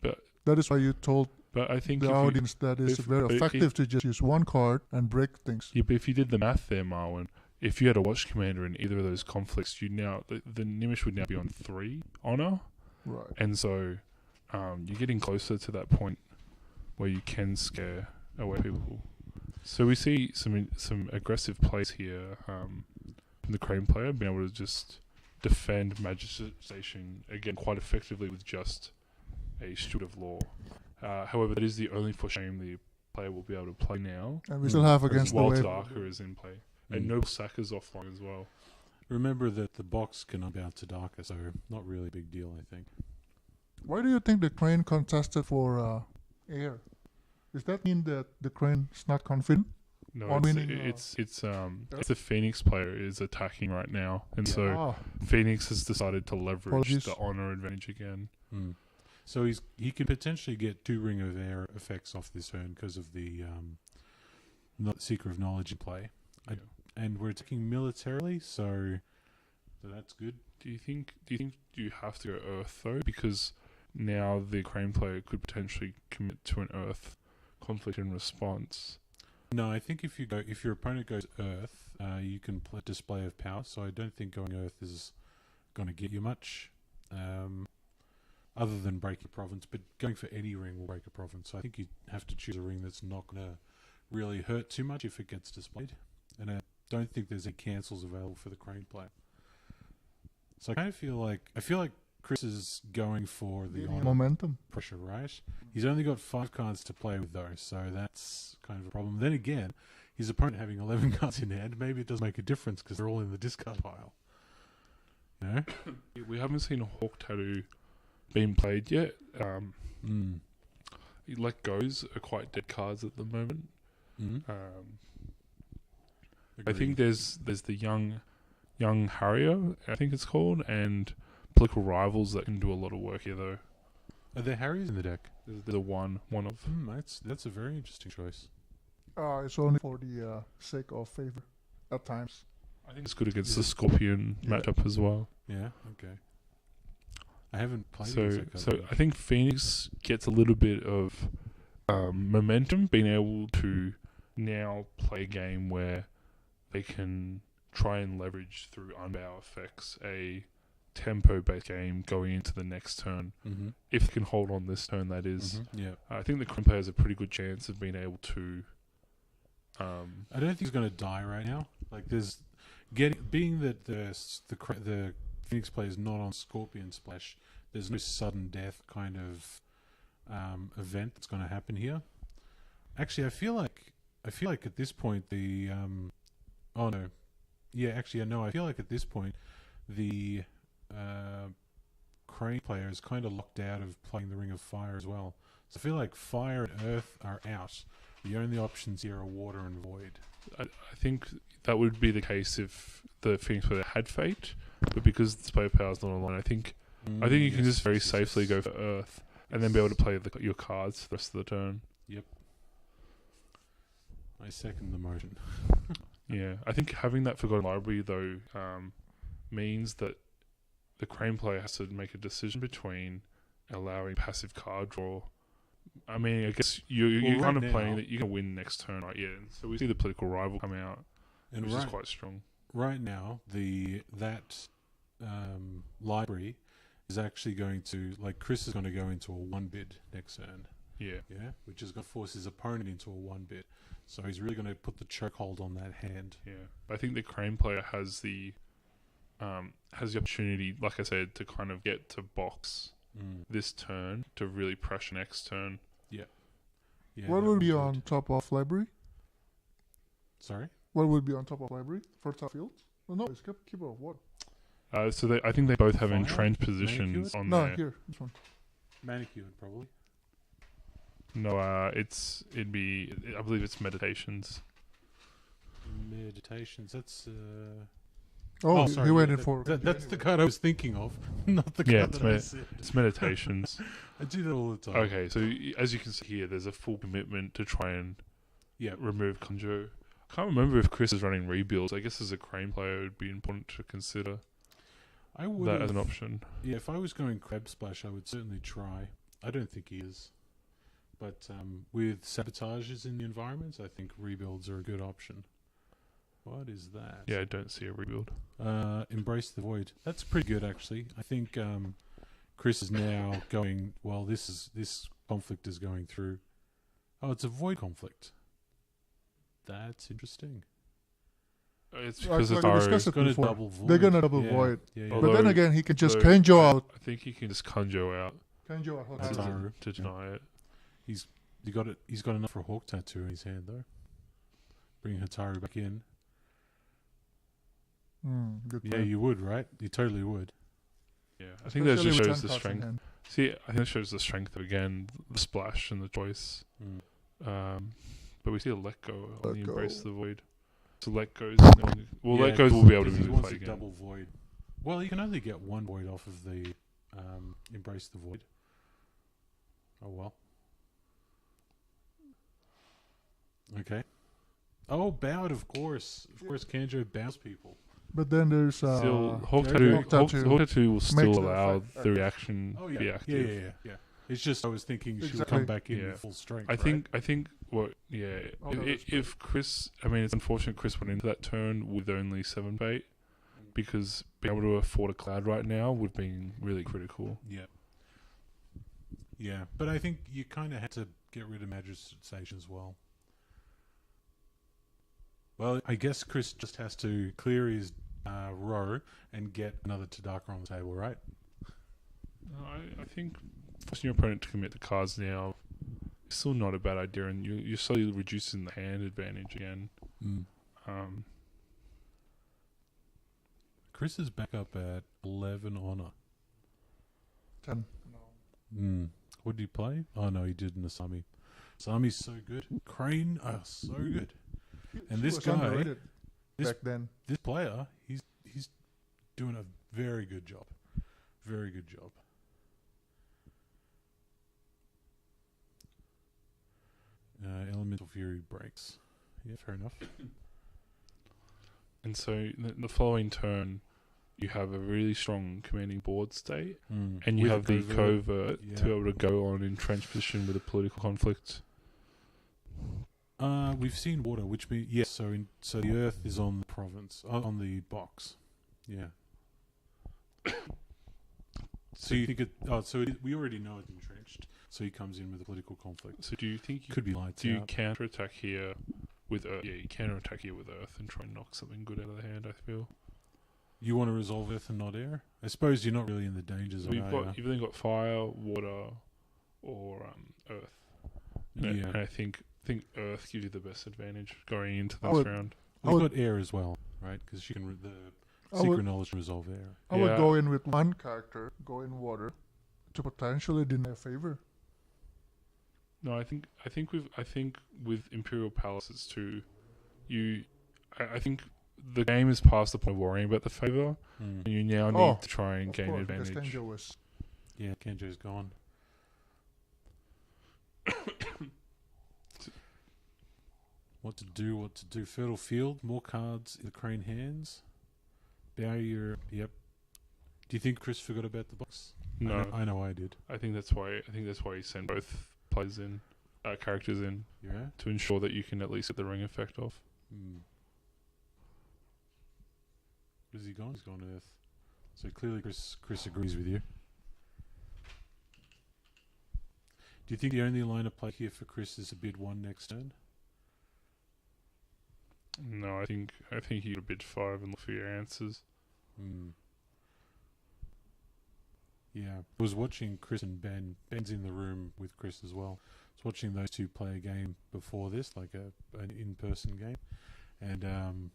That is why you told but I think the audience that it's if- very if- effective to just use 1 card and break things. Yeah, but if you did the math there, Marwin, if you had a watch commander in either of those conflicts, you now the Gnimsh would now be on 3 honor, Right. and so you're getting closer to that point where you can scare away people. So we see some aggressive plays here from the Crane player, being able to just defend Magic Station again quite effectively with just a Steward of Law. However, that is the only for shame the player will be able to play now. And we still have against the while wave. Tadaka is in play. And Noble Saka's offline as well. Remember that the box can unbound Tadaka, so not really a big deal, I think. Why do you think the Crane contested for air? Does that mean that the Crane is not confident? No, On winning, it's the Phoenix player is attacking right now, and so Ah, Phoenix has decided to leverage Apologies. the honor advantage again. So he can potentially get 2 Ring of Air effects off this turn because of the Seeker of Knowledge in play. Yeah. And we're attacking militarily, so that's good. Do you think you have to go Earth though, because now the Crane player could potentially commit to an Earth conflict in response? No, I think if your opponent goes Earth, you can play Display of Power. So I don't think going Earth is going to get you much, other than break a province. But going for any ring will break a province. So I think you have to choose a ring that's not going to really hurt too much if it gets displayed. And I don't think there's any cancels available for the Crane player. So I kind of feel like Chris is going for the honor momentum. pressure, right? He's only got 5 cards to play with though, so that's kind of a problem. Then again, his opponent having 11 cards in hand, maybe it does make a difference because they're all in the discard pile. You know? We haven't seen a Hawk Tattoo being played yet. Let Goes are quite dead cards at the moment. I think there's the young Harrier, I think it's called, and Political Rivals that can do a lot of work here though. Are there Harriers in the deck? There's one of. That's a very interesting choice. It's only for the sake of favor at times. I think it's good against the Scorpion matchup as well. Yeah, okay. I haven't played So I think Phoenix gets a little bit of momentum, being able to now play a game where they can try and leverage through unbow effects a tempo-based game going into the next turn. If they can hold on this turn, that is. I think the Crane player has a pretty good chance of being able to. I don't think he's going to die right now. Like being that the Phoenix player is not on Scorpion Splash, there's no sudden death kind of event that's going to happen here. Actually, I feel like at this point the I feel like at this point the Crane player is kind of locked out of playing the Ring of Fire as well. So I feel like Fire and Earth are out. The only options here are Water and Void. I think that would be the case if the Phoenix player had Fate, but because display power is not online, I think you can just very safely go for Earth and then be able to play your cards for the rest of the turn. Yep. I second the motion. Yeah, I think having that Forgotten Library though means that the Crane player has to make a decision between allowing passive card draw I mean, I guess you're right kind of now- playing that you're going to win next turn, right? Yeah. And so we see the political rival come out, And which is right, quite strong. right now, that library is actually going to, like, Chris is going to go into a 1-bid next turn. Yeah. Yeah, which is going to force his opponent into a 1-bid. So he's really going to put the chokehold on that hand. Yeah. But I think the Crane player has the opportunity, like I said, to kind of get to box this turn to really pressure next turn. Yeah, What that would be good. on top of library? Sorry? What would be on top of library? First top field? No, it's keeper of what? So I think they both have Fire? entrenched positions Manicured? on No, there. here, this one. Manicured, probably. No, it'd be, I believe it's meditations. Meditations, that's... Oh, sorry. he went yeah, in for. that's the card I was thinking of, not the Yeah, card it's that I said. It's meditations. I do that all the time. Okay, so as you can see here, there's a full commitment to try and Yeah. remove Conjo. I can't remember if Chris is running rebuilds. I guess as a Crane player, it would be important to consider I would that as an option. Yeah, if I was going Crab Splash, I would certainly try. I don't think he is. But with sabotages in the environments, I think rebuilds are a good option. What is that? Yeah, I don't see a rebuild. Embrace the Void. That's pretty good, actually. I think Chris is now going, well, this conflict is going through. Oh, it's a Void conflict. That's interesting. It's Like- because like it's we our. discussed it Gonna before. double Void. They're gonna double Yeah, Void. Yeah, But then Although- again, he can just although Kenjo out. I think he can just Conjo out Kenjo out. That's Hot all. Tattoo. to deny it. He's got enough for a Hawk Tattoo in his hand, though. Bring Hataru back in. Good Yeah, plan. you would, right? You totally would. Yeah, I think that Especially just with shows 10 the cards in strength. hand. See, I think that shows the strength of, again, the splash and the choice. But we see a let go on Let the Embrace go. the Void. So let goes. Let goes will be able to because be he wants played a again. double Void. Well, you can only get one Void off of the Embrace the Void. Oh well. Okay. Oh, bowed, of course. Of course, Kanjo bows people. But then there's Still, Hawk Jerry Tattoo, Hawk Hawk Tattoo will still makes the allow effect the reaction Oh to yeah. be Yeah, active. yeah. It's just I was thinking she would Exactly. come back in Yeah. with full strength. I think what Oh, no, that's if Chris, I mean, it's unfortunate Chris went into that turn with only 7 bait, because being able to afford a cloud right now would be really critical. Yeah. Yeah, but I think you kind of had to get rid of Magistrate Station as well. Well, I guess Chris just has to clear his row and get another Tadaka on the table, right? I think forcing your opponent to commit the cards now is still not a bad idea, and you're slowly reducing the hand advantage again. Chris is back up at 11 honor. 10. What did he play? Oh no, he did an Asami. Asami's so good. Crane are so good. And He this was guy, underrated this- back then. this player, he's doing a very good job. Very good job. Elemental Fury breaks. Yeah, fair enough. And so the following turn, you have a really strong commanding board state, and you With have the covert yeah. to be able to go on entrenched position with a political conflict. We've seen water, which means yes. So the Earth is on the province, on the box. Yeah. So you think it? Oh, so we already know it's entrenched. So he comes in with a political conflict. So do you think you Could be lights do you out. counterattack here with Earth? Yeah, you counterattack here with Earth and try and knock something good out of the hand, I feel. You want to resolve Earth and not air? I suppose you're not really in the danger zone. You've then got fire, water, or Earth. And Yeah. and I think Earth gives you the best advantage going into I this would- round. We've got air as well, right? Because you can the I secret would, knowledge can resolve air. I would Yeah. go in with one character, go in water, to potentially deny a favor. No, I think with Imperial Palace it's too. I think the game is past the point of worrying about the favor, and you now need Oh, to try and Of gain course, because advantage. Kenjo was Yeah, Kenjo's gone. What to do. Fertile Field, more cards in the Crane hands. Barrier, yep. Do you think Chris forgot about the box? No, I know I did. I think that's why he sent both players in, characters in, Yeah. to ensure that you can at least get the ring effect off. Where's he gone? He's gone Earth. So clearly Chris agrees with you. Do you think the only line of play here for Chris is a bid 1 next turn? No, I think you bid 5 and look for your answers. Yeah, I was watching Chris and Ben. Ben's in the room with Chris as well. I was watching those two play a game before this, like an in-person game. And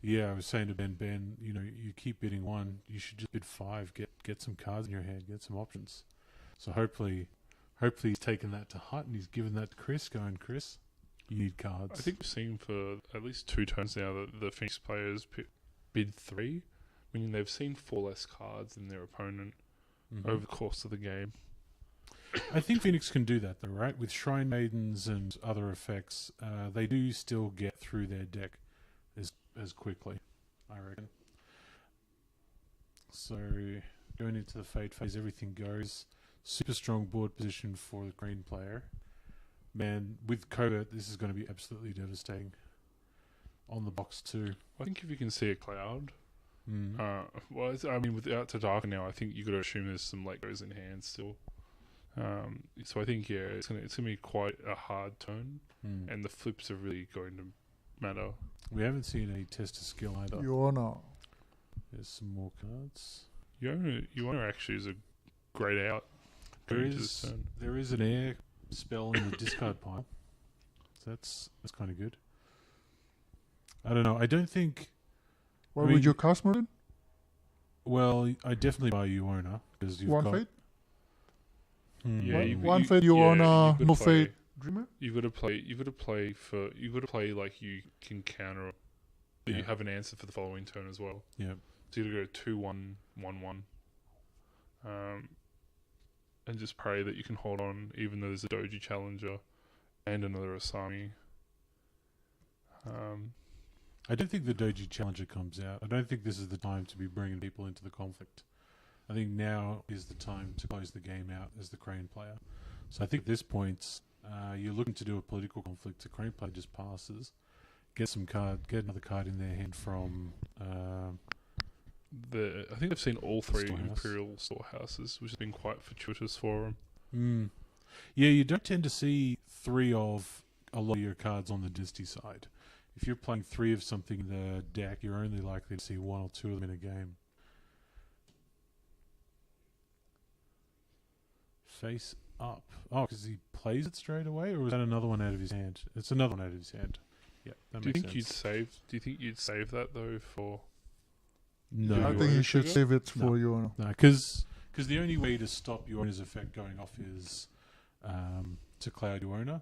yeah, I was saying to Ben, you know, you keep bidding 1, you should just bid 5. Get some cards in your hand, get some options. So hopefully he's taken that to heart and he's given that to Chris, going, Chris, you need cards. I think we've seen for at least 2 turns now that the Phoenix players bid 3, meaning they've seen 4 less cards than their opponent over the course of the game. I think Phoenix can do that though, right? With Shrine Maidens and other effects, they do still get through their deck as quickly, I reckon. So going into the Fate phase, everything goes. Super strong board position for the green player. Man, with Covert, this is going to be absolutely devastating. On the box too. I think if you can see a cloud, I mean, without Tadaka now, I think you got to assume there's some Legos in hand still. So I think it's gonna be quite a hard turn, and the flips are really going to matter. We haven't seen any test of skill either. Yona. There's some more cards. Yona actually is a great out. There is an air spell in the discard pile. So that's kind of good. I don't know. I don't think. What would you cast, Martin? Well, I definitely buy Yona because you've One got Fate? Yeah, one Fate, Yona, no Fate, Dreamer? You've got to play like you can counter that you have an answer for the following turn as well. Yeah. So you got to go 2-1-1-1. And just pray that you can hold on, even though there's a Doji Challenger and another Asami. I don't think the Doji Challenger comes out. I don't think this is the time to be bringing people into the conflict. I think now is the time to close the game out as the Crane player. So I think at this point, you're looking to do a political conflict. The Crane player just passes, get another card in their hand from. I think they've seen all 3 Storehouse. Imperial storehouses, which has been quite fortuitous for them. Yeah, you don't tend to see 3 of a lot of your cards on the Dynasty side. If you're playing 3 of something in the deck, you're only likely to see 1 or 2 of them in a game. Face up. Oh, because he plays it straight away, or was that another one out of his hand? It's another one out of his hand. Yeah, that Do you makes think sense. Do you think you'd save that though for? No, I think you should save it for Yona. No, because the only way to stop Yona's effect going off is to cloud Yona.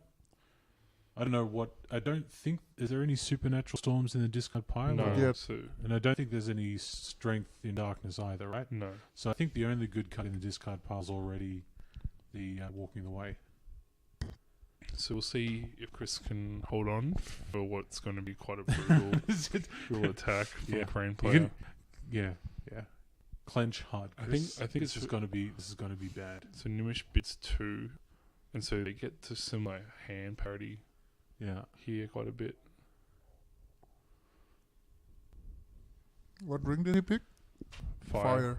I don't know what. I don't think. Is there any supernatural storms in the discard pile? No. Yep. And I don't think there's any strength in darkness either, right? No. So I think the only good card in the discard pile is already the walking the way. So we'll see if Chris can hold on for what's going to be quite a brutal attack from the Crane player. Yeah. Clench hard, Chris. I think this is going to be bad. So Gnimsh bids 2, and so they get to similar hand parity. Yeah. Here quite a bit. What ring did he pick? Fire.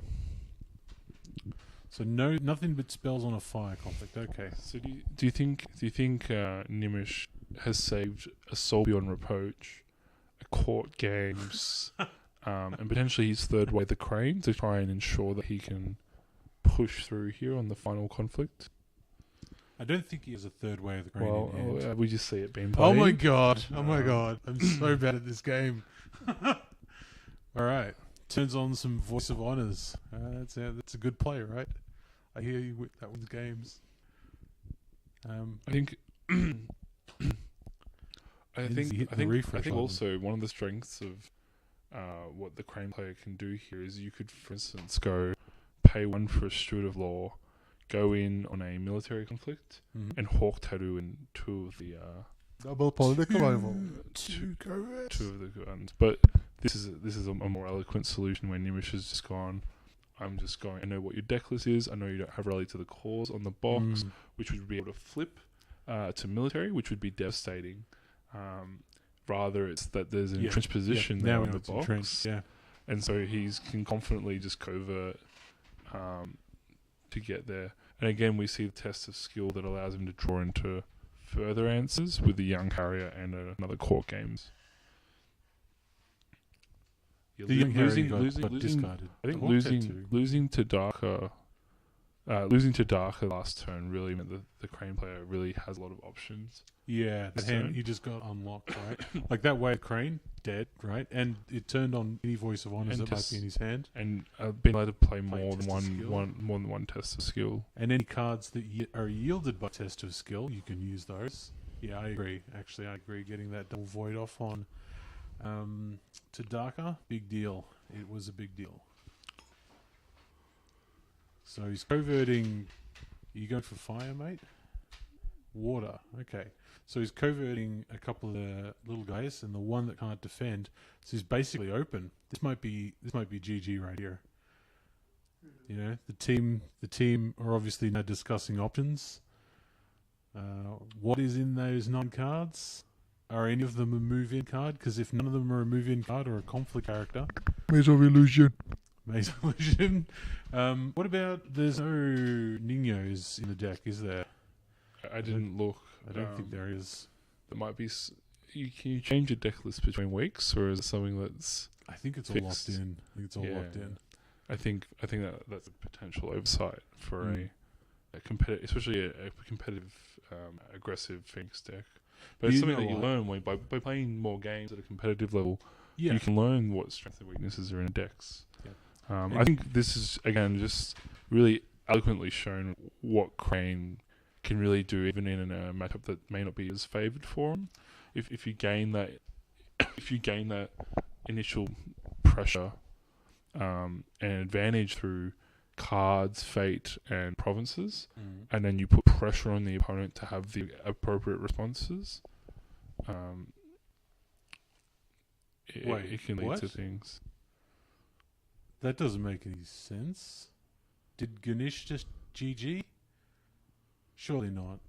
So nothing but spells on a fire conflict. Okay. So do you think Gnimsh has saved a Soul Beyond Reproach, a Court Games, and potentially his third way, the Crane, to try and ensure that he can push through here on the final conflict? I don't think he has a third way of the Crane in hand. We just see it being played. Oh my god! I'm so bad at this game. All right, turns on some Voice of Honors. That's a good play, right? I hear you with that one's games. I think also one of the strengths of what the Crane player can do here is you could, for instance, go pay 1 for a Steward of Law, go in on a military conflict, and Hawk Tattoo in 2 of the double political rival. Two of the guns. But this is a more eloquent solution where Gnimsh has just gone, I'm just going. I know what your deck list is. I know you don't have rally to the cause on the box, which would be able to flip to military, which would be devastating. Rather, it's that there's an entrenched position there now on the box, and so he can confidently just covert to get there. And again, we see the test of skill that allows him to draw into further answers with the young carrier and another court games. Yeah, The young losing, carrier got losing, discarded. I think Or losing to Darker last turn really meant that the Crane player really has a lot of options. Yeah, that hand he just got unlocked, right? Like that way, Crane dead, right? And it turned on any voice of honors that might be in his hand, and being able to play more than more than one test of skill. And any cards that are yielded by test of skill, you can use those. Yeah, I agree. Actually, I agree. Getting that double void off on to Darker, big deal. It was a big deal. So he's coverting. You going for fire, mate? Water. Okay. So he's coverting a couple of the little guys, and the one that can't defend. So he's basically open. This might be GG right here. You know, the team are obviously now discussing options. What is in those 9 cards? Are any of them a move-in card? Because if none of them are a move-in card or a conflict character, Maze of Illusion. Maze of Illusion. What about there's no Ninos in the deck, is there? I didn't look. I don't think there is. There might be. Can you change your deck list between weeks, or is it something that's? I think it's fixed? all locked in. I think it's all locked in. I think that's a potential oversight for a competitive, especially a competitive, aggressive Phoenix deck. But it's something that you learn by playing more games at a competitive level. Yeah. You can learn what strengths and weaknesses are in decks. Yeah. I think this is again just really eloquently shown what Crane can really do, even in a matchup that may not be as favoured for him. If you gain that, initial pressure and advantage through cards, fate, and provinces, and then you put pressure on the opponent to have the appropriate responses, it can lead to things. That doesn't make any sense. Did Gnimsh just GG? Surely not.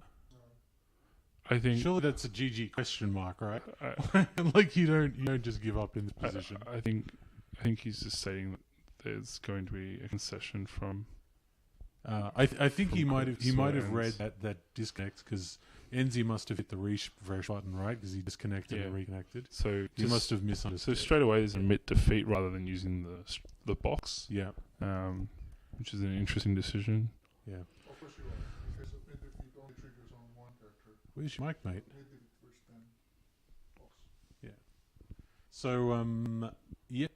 I think surely that's a GG question mark, right? Like you don't just give up in this position. I think he's just saying that there's going to be a concession from. I think he might have read that disconnect because Enzi must have hit the refresh button, right? Because he disconnected and reconnected. So he must have misunderstood. So straight away there's an admit defeat rather than using the box. Yeah. Which is an interesting decision. Yeah. Of course you are, because admit defeat only triggers on one character. Where's your mic, mate? Admit defeat first, then box. Yeah. So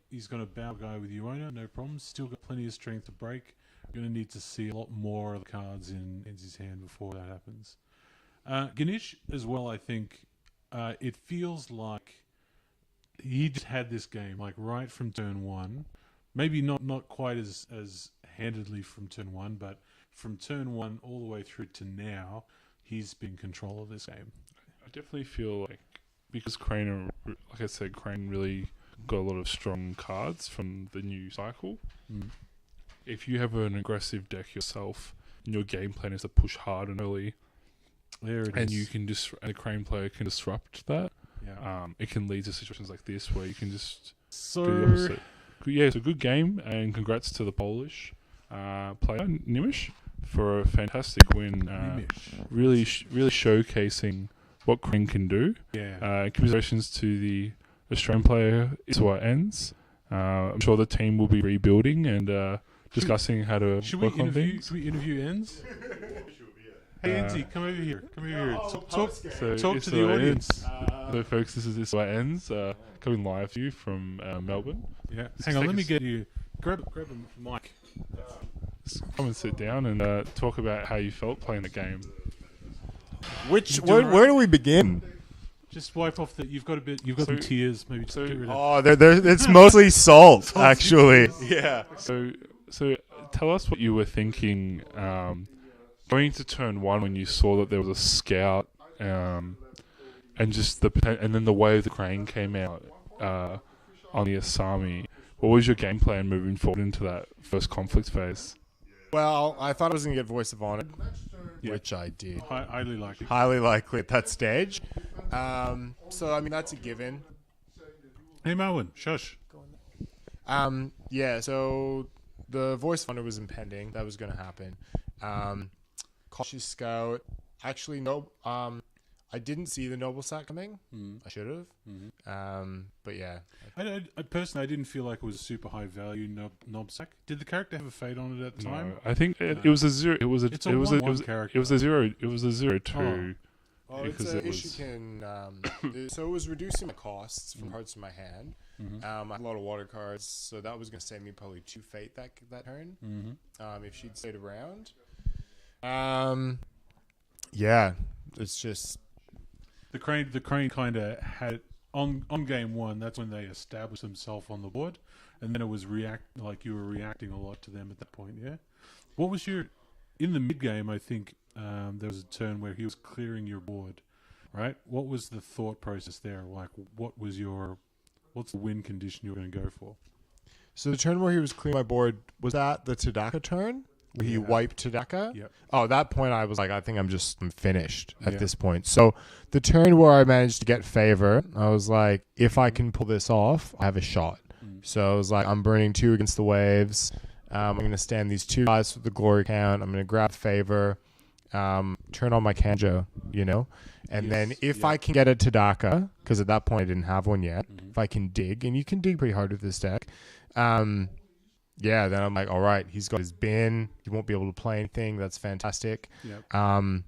he's going to bow guy with Uona, no problems. Still got plenty of strength to break. You're going to need to see a lot more of the cards in Enzi's hand before that happens. Gnimsh as well, I think, it feels like he just had this game, like right from turn 1. Maybe not quite as handedly from turn 1, but from turn 1 all the way through to now, he's been in control of this game. I definitely feel like, because Crane, like I said, Crane really got a lot of strong cards from the new cycle. If you have an aggressive deck yourself, and your game plan is to push hard and early, and you can and a Crane player can disrupt that. Yeah. It can lead to situations like this where you can just So do the opposite. Yeah, it's a good game, and congrats to the Polish player Gnimsh for a fantastic win. Really showcasing what Crane can do. Yeah. Commiserations to the Australian player Iswa Ends. I'm sure the team will be rebuilding and discussing how to work on things. Should we interview Enz? Hey Enzi, come over here. Talk to the audience. So folks, this is Iswa Ends coming live to you from Melbourne. Yeah. Hang on, let me get you. Grab a mic. Just come and sit down and talk about how you felt playing the game. Where do we begin? Just wipe off the. You've got some tears. Maybe just get rid of. It's mostly salt, actually. Yeah. So tell us what you were thinking going to turn 1 when you saw that there was a scout, and just and then the way the Crane came out on the Asami. what was your game plan moving forward into that first conflict phase? Well, I thought I was going to get Voice of Honor, Yeah. which I did. Highly likely. Highly likely at that stage. So, I mean, that's a given. Hey, Marwin, shush. Yeah, so the Voice of Honor was impending. That was going to happen. Cautious Scout. Actually, no. I didn't see the Noble Sack coming. I should have. But yeah. I personally, I didn't feel like it was a super high value knob sack. Did the character have a fade on it at the time? No, I think it was a 0. It was a. It's a it was a. 1/1 character. It was a 0. It was a 0-2. Oh, Because it's it an was- issue can. So it was reducing my costs from cards in my hand. I had a lot of water cards, so that was going to save me probably 2 fate that turn. If she'd stayed around. Yeah, it's just. The crane kind of had on game 1. That's when they established themselves on the board, and then it was like you were reacting a lot to them at that point. Yeah. What was your in the mid game? I think there was a turn where he was clearing your board, right? What was the thought process there? Like, what's the win condition you were going to go for? So the turn where he was clearing my board, was that the Tadaka turn? Where he wiped Tadaka? Yep. Oh, at that point I was like, I think I'm finished at Yeah. this point. So the turn where I managed to get favor, I was like, if I can pull this off, I have a shot. So I was like, I'm burning 2 against the waves. I'm going to stand these 2 guys for the glory count. I'm going to grab favor, turn on my Kanjo, And then if I can get a Tadaka, because at that point I didn't have one yet, if I can dig, and you can dig pretty hard with this deck, then I'm like, all right, he's got his bin. He won't be able to play anything. That's fantastic. Yep.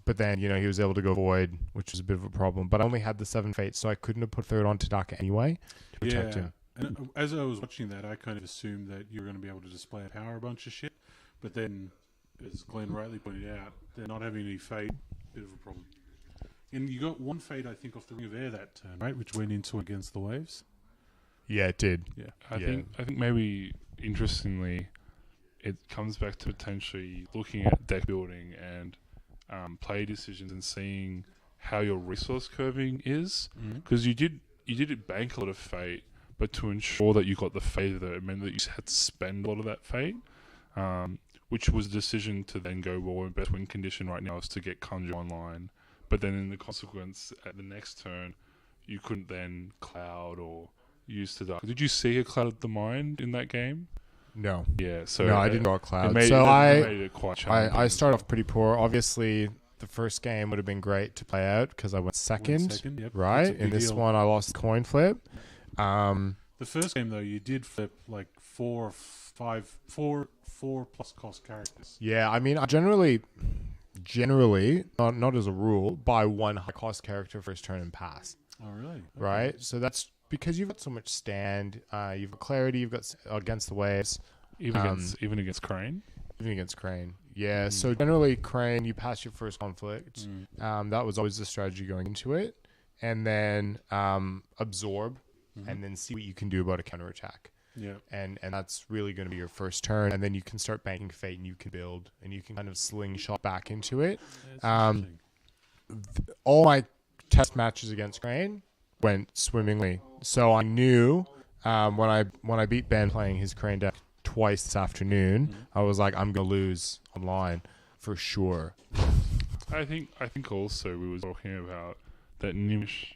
But then, he was able to go void, which was a bit of a problem. But I only had the 7 fate, so I couldn't have put third on Tadaka anyway to protect him. And as I was watching that, I kind of assumed that you were going to be able to display a power a bunch of shit. But then, as Glenn rightly pointed out, they're not having any fate. Bit of a problem. And you got 1 fate, I think, off the Ring of Air that turn, right? Which went into Against the Waves. Yeah, it did. Yeah. I think maybe interestingly, it comes back to potentially looking at deck building and play decisions and seeing how your resource curving is, because you did bank a lot of fate, but to ensure that you got the fate, it meant that you had to spend a lot of that fate, which was a decision to then go, well, my best win condition right now is to get Conjure online, but then in the consequence at the next turn, you couldn't then cloud or use to dark. Did you see a Cloud of the Mind in that game? No. Yeah, so No, I didn't draw a cloud. It made, So it made it quite challenging. I started off pretty poor. Obviously, the first game would have been great to play out because I went second, Yep. right? That's a In big this deal. one, I lost the coin flip. The first game, though, you did flip like 4 plus cost characters. Yeah, I mean, I generally, not as a rule, buy 1 high cost character first turn and pass. Oh, really? Okay. Right? So that's because you've got so much stand. You've got clarity. You've got Against the Waves. even against Crane. Even against Crane. Yeah, so generally Crane, you pass your first conflict. That was always the strategy going into it. And then absorb and then see what you can do about a counterattack. Yeah. And that's really going to be your first turn. And then you can start banking fate and you can build and you can kind of slingshot back into it. All my test matches against Crane went swimmingly. So I knew when I beat Ben playing his Crane deck twice this afternoon, I was like, I'm gonna lose online for sure. I think also we were talking about that Gnimsh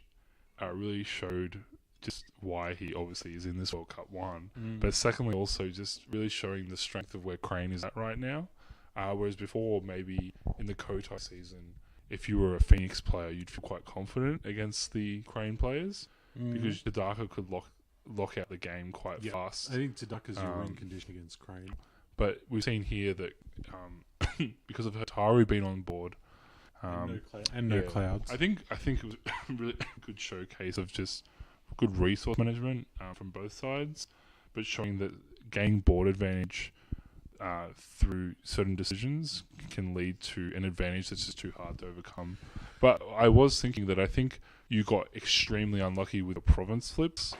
really showed just why he obviously is in this World Cup 1, but secondly also just really showing the strength of where Crane is at right now. Whereas before, maybe in the Kotai season, if you were a Phoenix player, you'd feel quite confident against the Crane players because Tadaka could lock out the game quite fast. I think Tadaka's your win condition against Crane. But we've seen here that because of Hataru being on board, and no clouds. I think it was a really good showcase of just good resource management from both sides, but showing that gaining board advantage through certain decisions can lead to an advantage that's just too hard to overcome. But I was thinking that I think you got extremely unlucky with the province flips,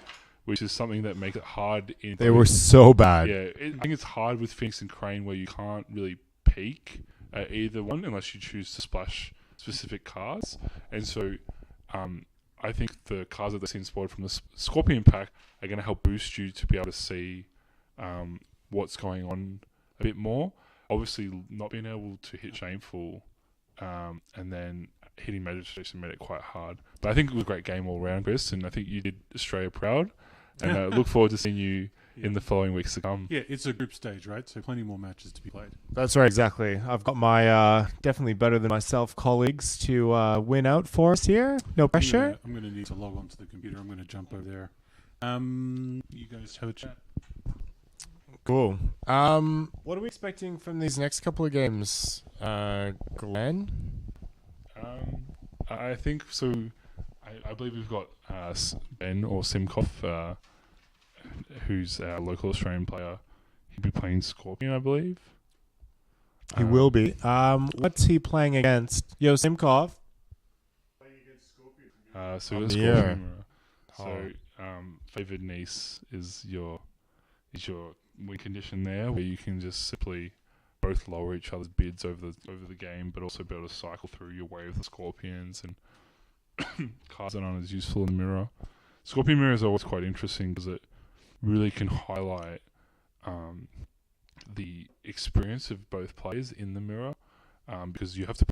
which is something that makes it hard. They were so bad. Yeah, I think it's hard with Phoenix and Crane where you can't really peak at either one unless you choose to splash specific cards. And so I think the cards that they've seen spoiled from the Scorpion pack are going to help boost you to be able to see what's going on a bit more. Obviously, not being able to hit Shameful and then hitting Magistration made it quite hard. But I think it was a great game all round, Chris, and I think you did Australia proud. And I look forward to seeing you in the following weeks to come. Yeah, it's a group stage, right? So plenty more matches to be played. That's right, exactly. I've got my definitely better than myself colleagues to win out for us here. No pressure. I'm going to need to log on to the computer. I'm going to jump over there. You guys have a chat. Cool. What are we expecting from these next couple of games, Glenn? I think so. I believe we've got Ben or Simkov, who's our local Australian player. He'll be playing Scorpion, I believe. He will be. What's he playing against? Yo, Simkov. Playing against Scorpion. So it's yeah. Scorpion. So favored niece is your win condition there, where you can just simply both lower each other's bids over the game, but also be able to cycle through your way of the Scorpions and cards that aren't as useful in the mirror. Scorpion mirror is always quite interesting because it really can highlight the experience of both players in the mirror, because you have to